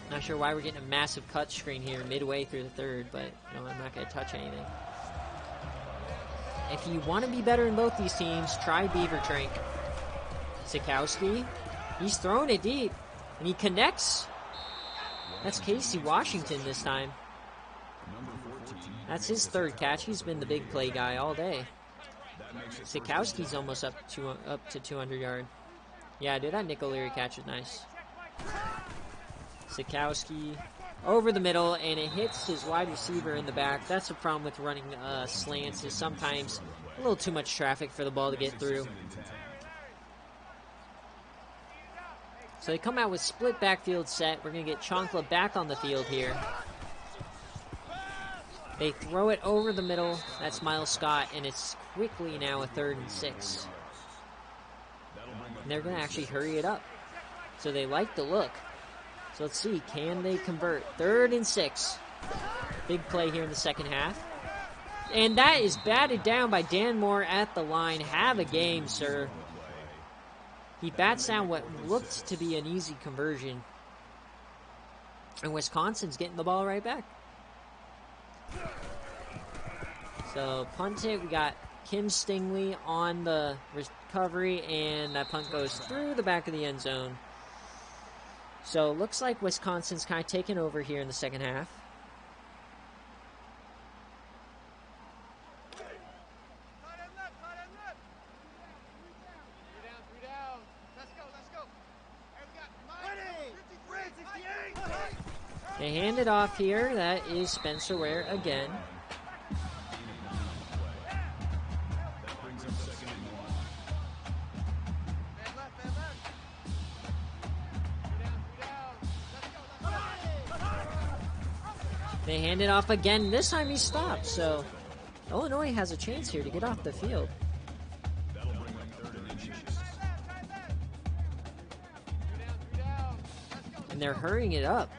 Not sure why we're getting a massive cut screen here midway through the third, but no, I'm not going to touch anything. If you want to be better in both these teams, try Beaver Trank. Sikowski, he's throwing it deep, and he connects. That's Casey Washington this time. That's his third catch. He's been the big play guy all day. Sikowski's almost up to 200 yard. Yeah, dude, that Nick O'Leary catch is nice. Sikowski over the middle, and it hits his wide receiver in the back. That's the problem with running slants, is sometimes a little too much traffic for the ball to get through. So they come out with split backfield set. We're going to get Chonkla back on the field here. They throw it over the middle. That's Miles Scott, and it's quickly now a 3rd and 6. And they're going to actually hurry it up. So they like the look. So let's see, can they convert? 3rd and 6. Big play here in the second half. And that is batted down by Dan Moore at the line. Have a game, sir. He bats down what looked to be an easy conversion. And Wisconsin's getting the ball right back. So punt it. We got Kim Stingley on the recovery, and that punt goes through the back of the end zone. So, looks like Wisconsin's kind of taken over here in the second half. They hand it off here. That is Spencer Ware again. They hand it off again. This time he stopped, so Illinois has a chance here to get off the field. And they're hurrying it up.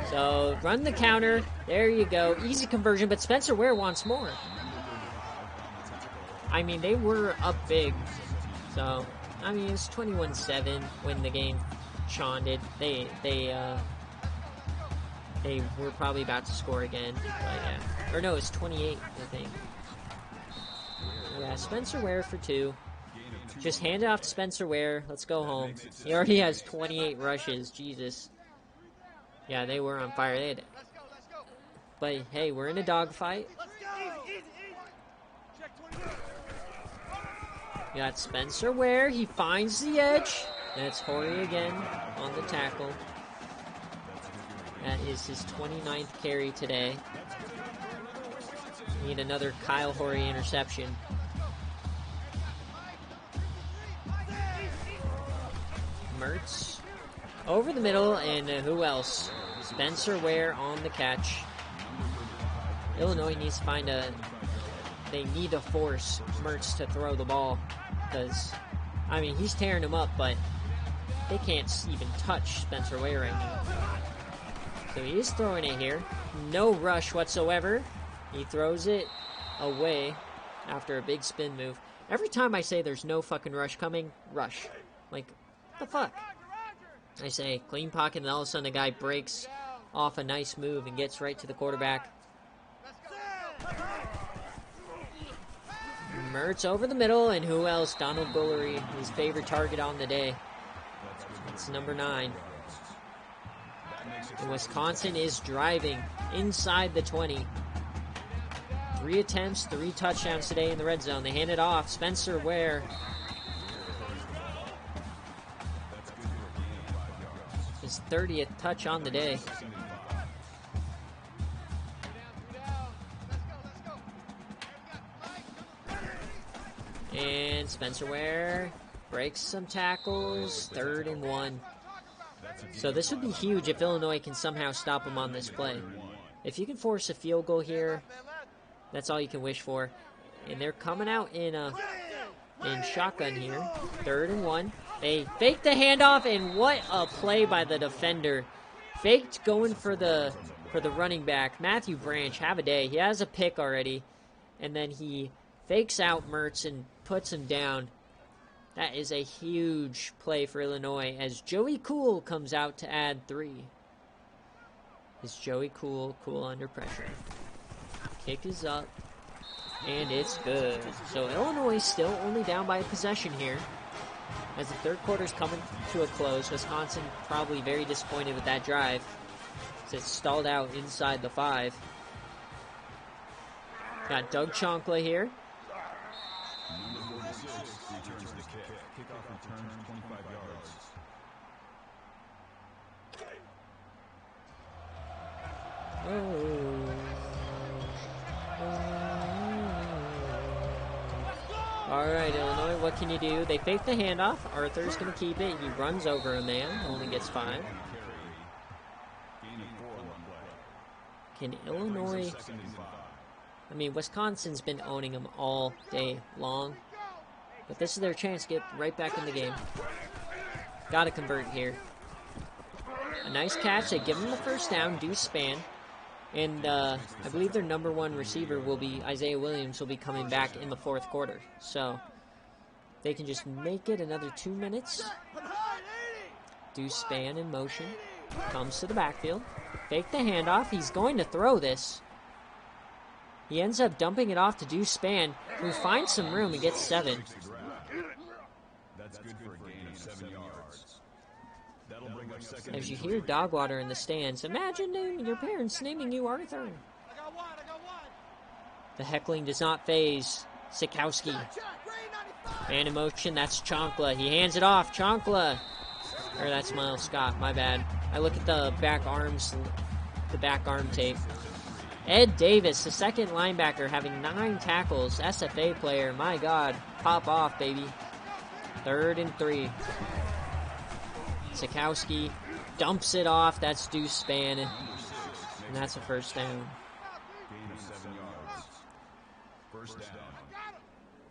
So run the counter. There you go. Easy conversion, but Spencer Ware wants more. I mean, they were up big. So, I mean, it's 21-7 when the game shonded. They were probably about to score again, but yeah. Or no, it's 28, I think. Yeah, Spencer Ware for 2. Just hand it off to Spencer Ware. Let's go home. He already has 28 rushes. Jesus. Yeah, they were on fire. They had... But hey, we're in a dogfight. We got Spencer Ware. He finds the edge. That's Horry again on the tackle. That is his 29th carry today. Need another Kyle Horry interception. Mertz over the middle, and who else? Spencer Ware on the catch. Illinois needs to find a they need to force Mertz to throw the ball. Because, I mean, he's tearing him up, but they can't even touch Spencer Ware right now. So he is throwing it here. No rush whatsoever. He throws it away after a big spin move. Every time I say there's no fucking rush coming, rush. Like, what the fuck? I say clean pocket, and all of a sudden the guy breaks off a nice move and gets right to the quarterback. Mertz over the middle, and who else? Donald Guillory, his favorite target on the day. It's number 9. And Wisconsin is driving inside the 20. 3 attempts, 3 touchdowns today in the red zone. They hand it off. Spencer Ware. His 30th touch on the day. And Spencer Ware breaks some tackles. 3rd and 1. So this would be huge if Illinois can somehow stop them on this play. If you can force a field goal here, that's all you can wish for. And they're coming out in shotgun here. 3rd and 1. They fake the handoff, and what a play by the defender. Faked going for the running back. Matthew Branch, have a day. He has a pick already. And then he fakes out Mertz and puts him down. That is a huge play for Illinois as Joey Cool comes out to add 3. Is Joey Cool under pressure? Kick is up, and it's good. So Illinois still only down by a possession here. As the 3rd quarter's coming to a close, Wisconsin probably very disappointed with that drive. As it's stalled out inside the 5. Got Doug Chonkla here. Number 46 returns the kick. Kickoff returns 25 yards. Alright, Illinois, what can you do? They fake the handoff. Arthur's going to keep it. He runs over a man. Only gets 5. Can Illinois... I mean, Wisconsin's been owning them all day long. But this is their chance to get right back in the game. Got to convert here. A nice catch. They give them the first down. Deuce Spann. And I believe their number 1 receiver will be Isaiah Williams, will be coming back in the 4th quarter. So they can just make it another 2 minutes. Deuce Spann in motion. Comes to the backfield. Fake the handoff. He's going to throw this. He ends up dumping it off to Deuce Spann, who finds some room and gets 7. That's good for a gain of 7 yards. That'll bring up second. As you hear dog water in the stands, imagine your parents naming you Arthur. I got one. The heckling does not faze Sikowski. Man in motion, that's Chonkla. He hands it off. Chonkla. Or that's Miles Scott, my bad. I look at the back arm tape. Ed Davis, the 2nd linebacker, having 9 tackles. SFA player, my God. Pop off, baby. 3rd and 3. Sikowski dumps it off. That's Deuce Spann. And that's a first down. Gain of 7 yards. First down.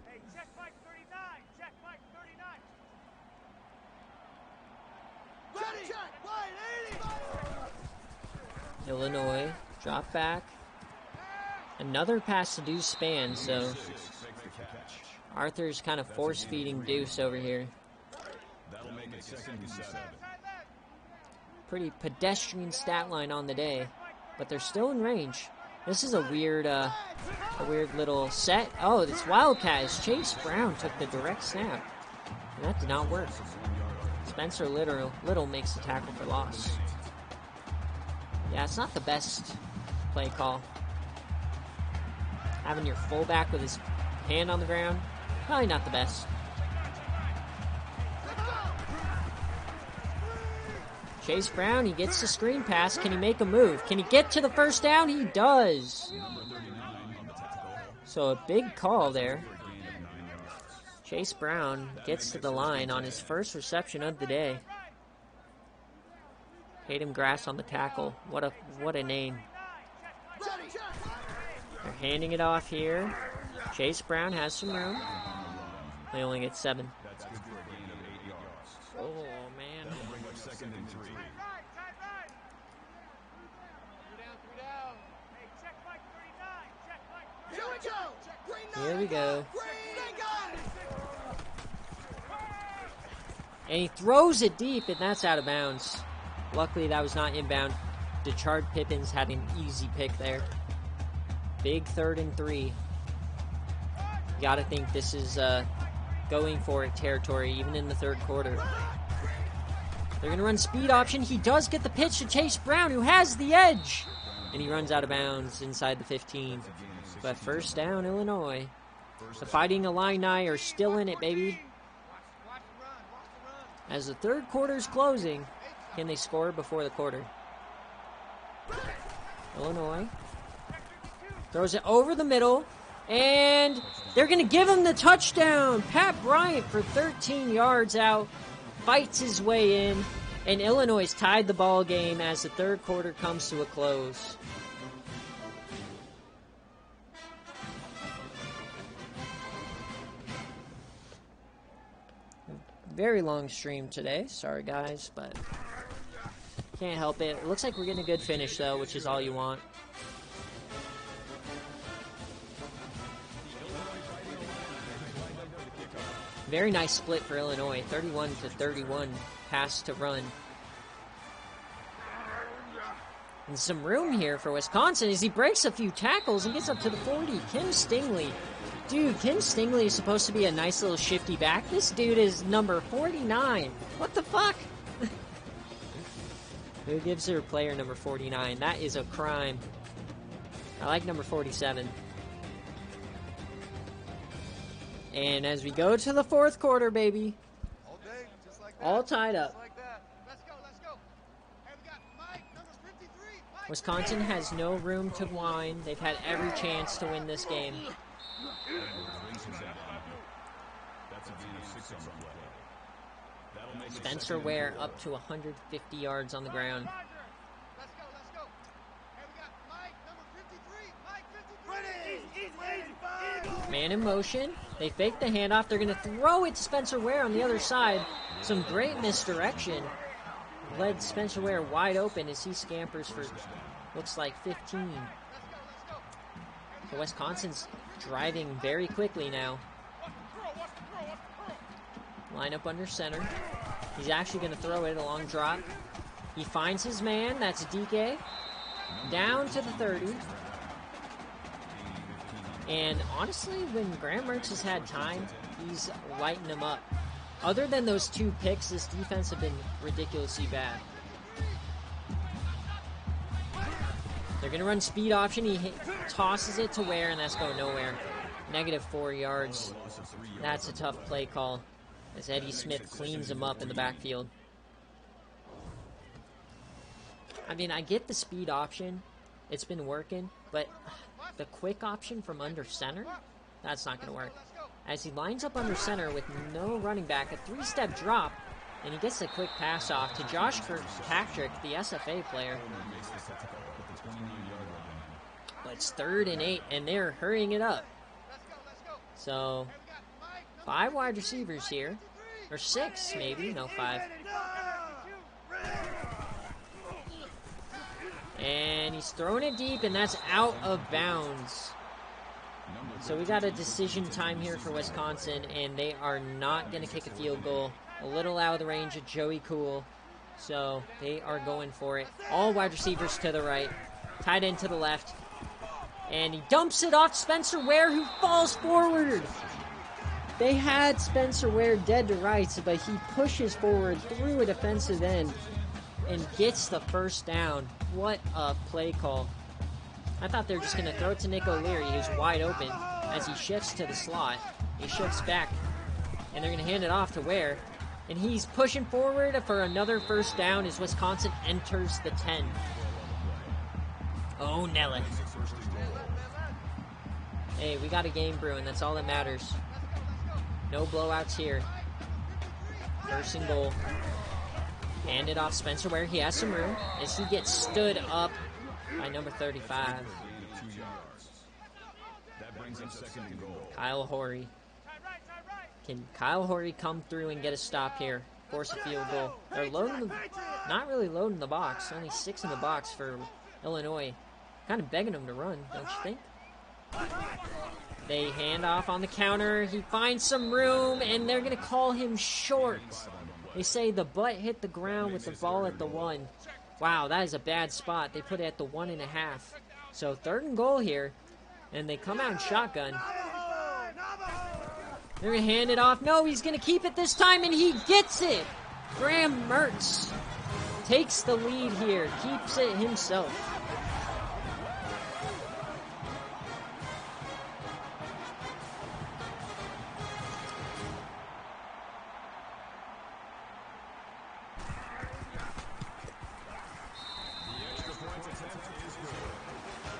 Hey, check Mike 39. Check Mike 39. Ready. Check. Line 80. Illinois, drop back. Another pass to Deuce Spann, so Arthur's kind of force-feeding Deuce over here. That'll make it 2nd and 7. Pretty pedestrian stat line on the day, but they're still in range. This is a weird little set. Oh, it's Wildcat as Chase Brown took the direct snap. And that did not work. Spencer Little makes the tackle for loss. Yeah, it's not the best play call. Having your fullback with his hand on the ground, probably not the best. Chase Brown, he gets the screen pass. Can he make a move? Can he get to the first down? He does. So a big call there. Chase Brown gets to the line on his first reception of the day. Hayden Grass on the tackle. What a name. They're handing it off here. Chase Brown has some room. They only get 7. That's good for a gain of 8 yards. Oh, man. That'll bring up 2nd and 3. Right, tight right. 3 down. Hey, check Mike 39. Check Mike 39. Here we go. And he throws it deep, and that's out of bounds. Luckily, that was not inbound. DeChard Pippins had an easy pick there. Big 3rd and 3. You gotta think this is going for it territory, even in the 3rd quarter. They're gonna run speed option. He does get the pitch to Chase Brown, who has the edge. And he runs out of bounds inside the 15. But first down, Illinois. The Fighting Illini are still in it, baby. As the 3rd quarter is closing, can they score before the quarter? Illinois throws it over the middle, and they're going to give him the touchdown. Pat Bryant for 13 yards out, fights his way in, and Illinois tied the ball game as the 3rd quarter comes to a close. Very long stream today. Sorry, guys, but can't help it. It looks like we're getting a good finish, though, which is all you want. Very nice split for Illinois. 31-31 pass to run. And some room here for Wisconsin as he breaks a few tackles and gets up to the 40. Kim Stingley. Dude, Kim Stingley is supposed to be a nice little shifty back. This dude is number 49. What the fuck? Who gives her player number 49? That is a crime. I like number 47. And as we go to the 4th quarter, baby. All day, just like that. All tied up. Just like that. Let's go, let's go. Hey, we got Mike, number 53. Mike. Wisconsin has no room to whine. They've had every chance to win this game. That's a gain of 6 on the play. That'll make it Spencer 2nd Ware and 4. up to 150 yards on the ground. Roger. Let's go, let's go. Hey, we got Mike, number 53. Mike, 53. Easy. Man in motion. They fake the handoff. They're going to throw it to Spencer Ware on the other side. Some great misdirection. Led Spencer Ware wide open as he scampers for, looks like, 15. So Wisconsin's driving very quickly now. Line up under center. He's actually going to throw it a long drop. He finds his man. That's DK. Down to the 30. And honestly, when Graham Mertz has had time, he's lighting them up. Other than those 2 picks, this defense have been ridiculously bad. They're going to run speed option. He tosses it to Ware, and that's going nowhere. -4 yards. That's a tough play call as Eddie Smith cleans him up in the backfield. I mean, I get the speed option. It's been working, but the quick option from under center, that's not going to work. As he lines up under center with no running back, a 3-step drop, and he gets a quick pass off to Josh Kirkpatrick, the SFA player. But it's 3rd and 8, and they're hurrying it up. So, 5 wide receivers here. Or 6, maybe. No, 5. And he's throwing it deep, and that's out of bounds. So we got a decision time here for Wisconsin, and they are not going to kick a field goal. A little out of the range of Joey Cool. So they are going for it. All wide receivers to the right. Tight end to the left. And he dumps it off Spencer Ware, who falls forward. They had Spencer Ware dead to rights, but he pushes forward through a defensive end and gets the first down. What a play call. I thought they were just going to throw it to Nick O'Leary, who's wide open, as he shifts to the slot. He shifts back, and they're going to hand it off to Ware. And he's pushing forward for another first down as Wisconsin enters the 10. Oh, Nelly. Hey, we got a game brewing. That's all that matters. No blowouts here. 1st and goal. Hand it off Spencer Ware. He has some room as he gets stood up by number 35. brings up second and goal. Kyle Horry. Can Kyle Horry come through and get a stop here? Force a field goal. They're loading the, not really loading the box. Only 6 in the box for Illinois. Kind of begging them to run, don't you think? They hand off on the counter. He finds some room, and they're going to call him short. They say the butt hit the ground with the ball at the 1. Wow, that is a bad spot. They put it at the 1.5. So 3rd and goal here, and they come out in shotgun. They're going to hand it off. No, he's going to keep it this time, and he gets it. Graham Mertz takes the lead here, keeps it himself.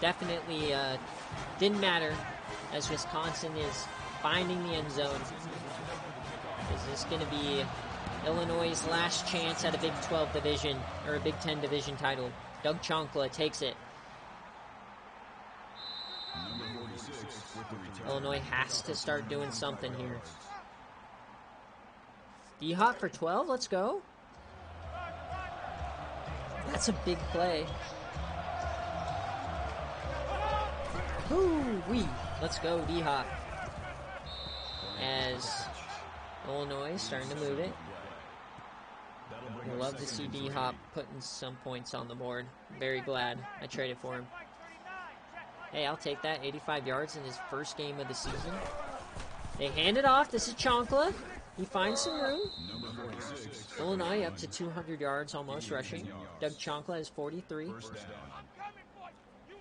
Definitely didn't matter as Wisconsin is finding the end zone. Is this going to be Illinois' last chance at a Big 12 division or a Big 10 division title? Doug Chonkla takes it. Illinois has to start doing something here. D-Hop for 12, let's go. That's a big play. Woo-wee. Let's go, D-Hop. As Illinois is starting to move it. I love to see D-Hop putting some points on the board. Very glad I traded for him. Hey, I'll take that. 85 yards in his first game of the season. They hand it off. This is Chonkla. He finds some room. Illinois up to 200 yards almost rushing. Doug Chonkla has 43.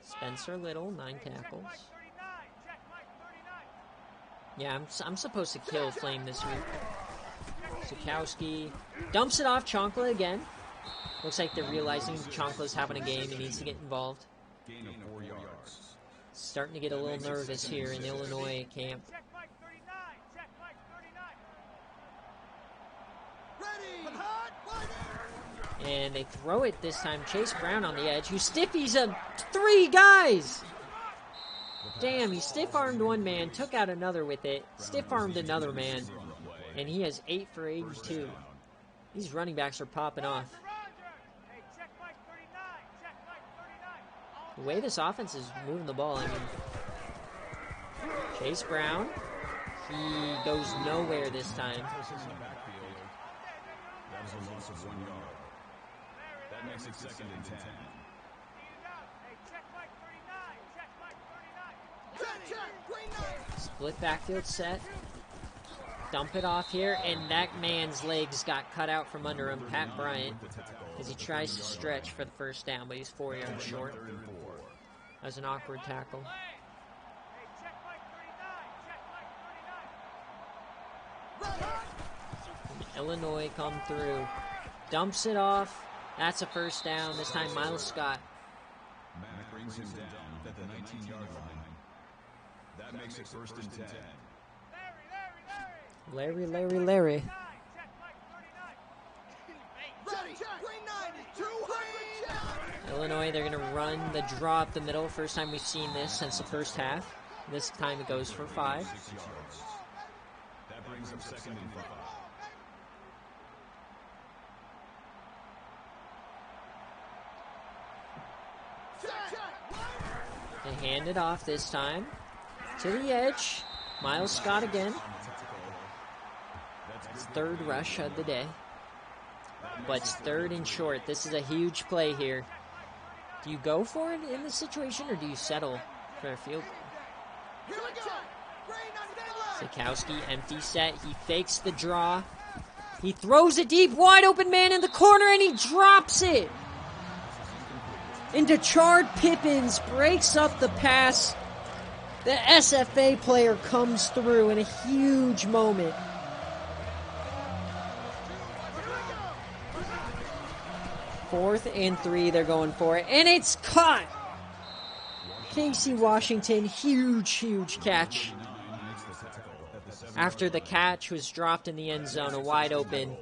Spencer Little, 9 tackles. Yeah, I'm supposed to kill Flame this week. Sikowski dumps it off Chonkla again. Looks like they're realizing Chonkla's having a game and needs to get involved. Starting to get a little nervous here in Illinois camp. And they throw it this time. Chase Brown on the edge, who stiffies 3 guys. Damn, he stiff-armed one man, took out another with it, stiff-armed another man, and he has 8 for 82. These running backs are popping off. The way this offense is moving the ball, I mean, Chase Brown, he goes nowhere this time. That is a loss of 1 yard. That makes it 2nd and 10. Split backfield set. Dump it off here, and that man's legs got cut out from under him, Pat Bryant, as he tries to stretch for the first down, but he's 4 yards short. That was an awkward tackle. Illinois come through. Dumps it off. That's a first down. This time Miles Scott. Mack brings him down at the 19-yard line. That makes it 1st and 10. Larry. Illinois, they're going to run the draw up the middle. First time we've seen this since the first half. This time it goes for 5. That brings up 2nd and 5. They hand it off this time to the edge. Miles Scott again. It's 3rd rush of the day. But it's 3rd and short. This is a huge play here. Do you go for it in this situation, or do you settle for a field goal? Sikowski, empty set. He fakes the draw. He throws it deep, wide open man in the corner, and he drops it. And Dechard Pippins breaks up the pass. The SFA player comes through in a huge moment. Fourth and 3, they're going for it, and it's caught. Casey Washington, huge catch. After the catch was dropped in the end zone, a wide open.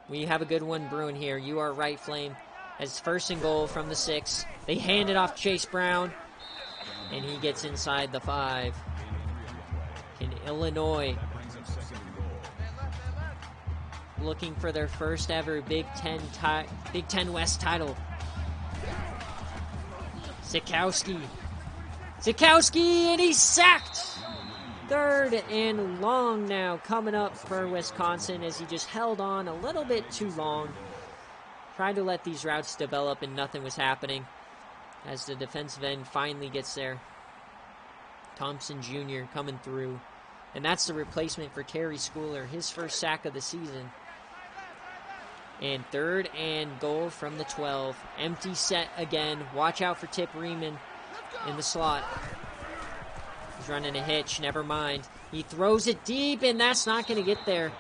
We have a good one brewing here. You are right, Flame. As 1st and goal from the 6. They hand it off to Chase Brown. And he gets inside the 5. Can Illinois, looking for their first ever Big Ten West title. Sikowski, and he's sacked. 3rd and long now coming up for Wisconsin as he just held on a little bit too long. Tried to let these routes develop and nothing was happening as the defensive end finally gets there. Thompson Jr. coming through. And that's the replacement for Terry Schooler, his first sack of the season. And 3rd and goal from the 12. Empty set again. Watch out for Tip Riemann in the slot. He's running a hitch, never mind. He throws it deep, and that's not going to get there,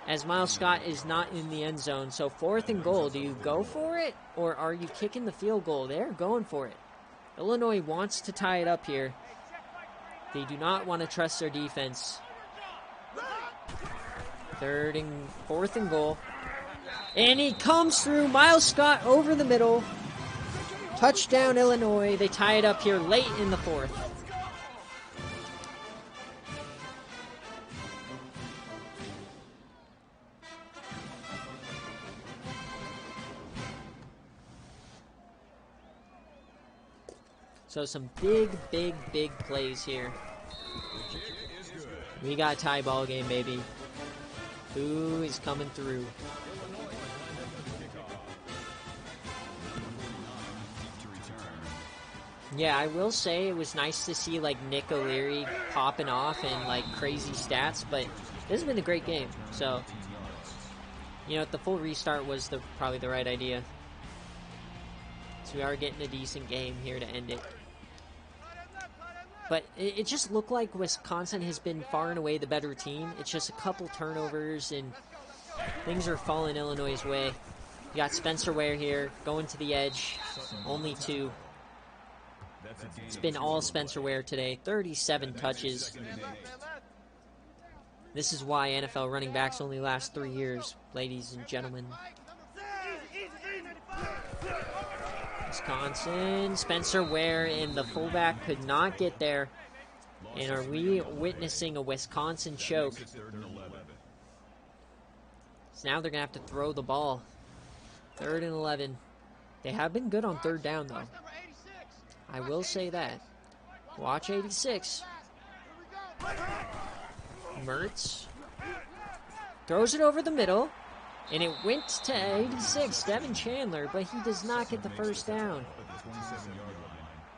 as Miles Scott is not in the end zone. So 4th and goal. Do you go for it, or are you kicking the field goal? They're going for it. Illinois wants to tie it up here. They do not want to trust their defense. 4th and goal. And he comes through. Miles Scott over the middle. Touchdown, Illinois. They tie it up here late in the 4th. So some big plays here. We got a tie ball game, baby. Who is coming through? Yeah, I will say it was nice to see like Nick O'Leary popping off and like crazy stats, but this has been a great game. So, you know, the full restart was probably the right idea. So we are getting a decent game here to end it. But it just looked like Wisconsin has been far and away the better team. It's just a couple turnovers and things are falling Illinois' way. You got Spencer Ware here going to the edge. Only 2. It's been all Spencer Ware today. 37 touches. This is why NFL running backs only last 3 years, ladies and gentlemen. Wisconsin, Spencer Ware and the fullback could not get there. And are we witnessing a Wisconsin choke? So now they're going to have to throw the ball. 3rd and 11. They have been good on 3rd down, though. I will say that. Watch 86. Mertz throws it over the middle. And it went to 86, Devin Chandler, but he does not get the first down.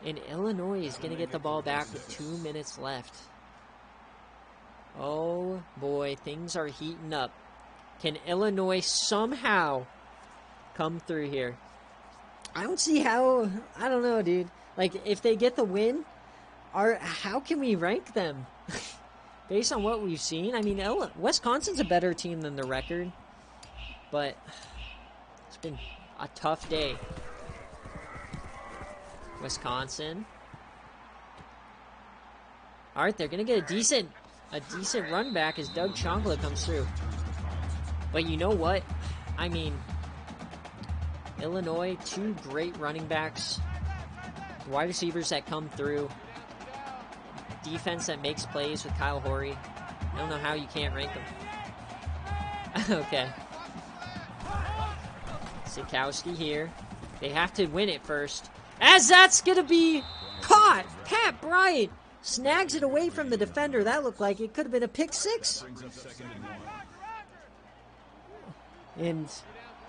And Illinois is going to get the ball back with 2 minutes left. Oh boy, things are heating up. Can Illinois somehow come through here? I don't see how. I don't know, dude. Like, if they get the win, how can we rank them? Based on what we've seen, I mean, Wisconsin's a better team than the record. But it's been a tough day. Wisconsin. All right, they're going to get a decent run back as Doug Chonkla comes through. But you know what? I mean, Illinois, 2 great running backs. Wide receivers that come through. Defense that makes plays with Kyle Horry. I don't know how you can't rank them. Okay. Sikowski here. They have to win it first. As that's going to be caught. Pat Bryant snags it away from the defender. That looked like it could have been a pick 6. And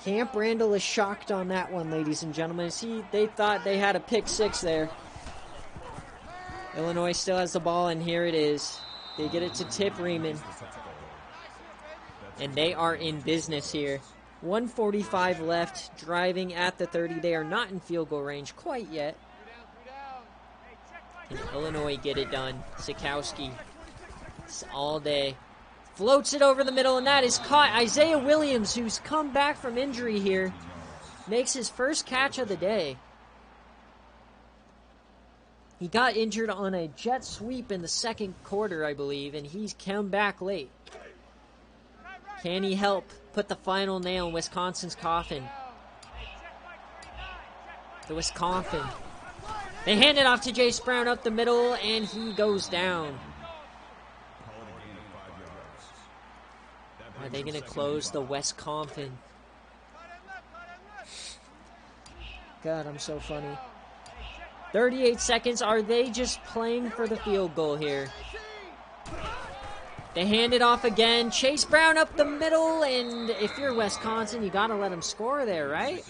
Camp Randall is shocked on that one, ladies and gentlemen. See, they thought they had a pick 6 there. Illinois still has the ball, and here it is. They get it to Tip Riemann. And they are in business here. 1:45 left, driving at the 30. They are not in field goal range quite yet. Can Illinois get it done? Sikowski, all day. Floats it over the middle, and that is caught. Isaiah Williams, who's come back from injury here, makes his first catch of the day. He got injured on a jet sweep in the 2nd quarter, I believe, and he's come back late. Can he help put the final nail in Wisconsin's coffin? The Wisconsin. They hand it off to Chase Brown up the middle, and he goes down. Are they going to close the Wisconsin? God, I'm so funny. 38 seconds. Are they just playing for the field goal here? They hand it off again. Chase Brown up the middle, and if you're Wisconsin, you got to let them score there, right?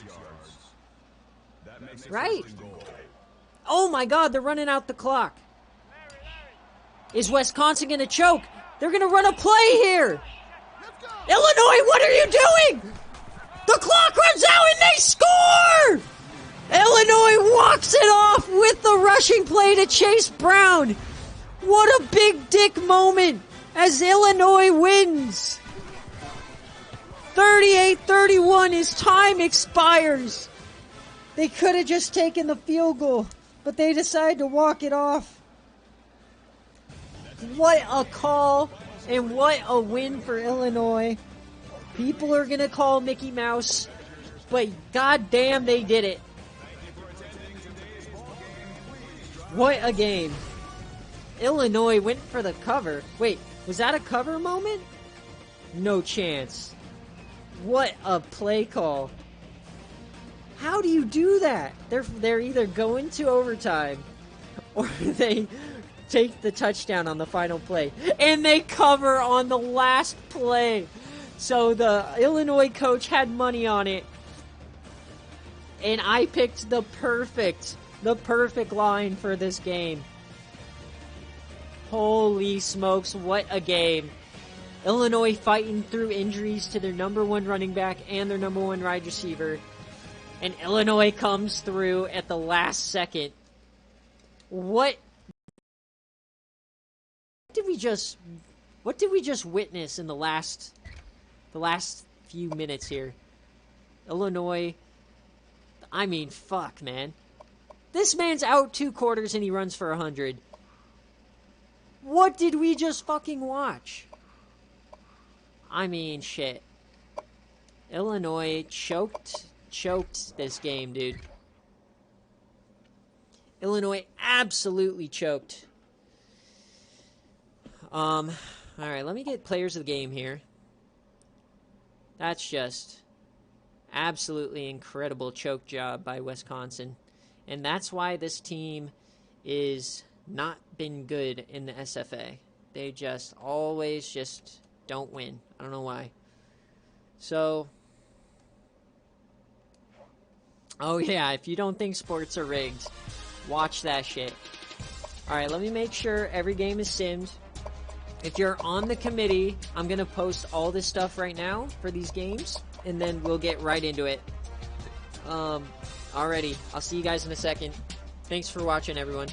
Right. Oh my God, they're running out the clock. Is Wisconsin going to choke? They're going to run a play here. Illinois, what are you doing? The clock runs out and they score! Illinois walks it off with the rushing play to Chase Brown. What a big dick moment as Illinois wins. 38-31 as time expires. They could have just taken the field goal, but they decided to walk it off. What a call and what a win for Illinois. People are going to call Mickey Mouse, but goddamn they did it. What a game. Illinois went for the cover. Wait, was that a cover moment? No chance. What a play call. How do you do that? They're either going to overtime or they take the touchdown on the final play. And they cover on the last play. So the Illinois coach had money on it. And I picked the perfect line for this game. Holy smokes, what a game. Illinois fighting through injuries to their number one running back and their number one wide receiver. And Illinois comes through at the last second. What did we just witness in the last few minutes here? Illinois, I mean, fuck, man. This man's out 2 quarters and he runs for 100. What did we just fucking watch? I mean, shit. Illinois choked this game, dude. Illinois absolutely choked. Alright, let me get players of the game here. That's just absolutely incredible choke job by Wisconsin. And that's why this team is not been good in the SFA. They just always just don't win. I don't know why. So, oh yeah, if you don't think sports are rigged, watch that shit. Alright, let me make sure every game is simmed. If you're on the committee, I'm going to post all this stuff right now for these games, and then we'll get right into it. Alrighty, I'll see you guys in a second. Thanks for watching, everyone.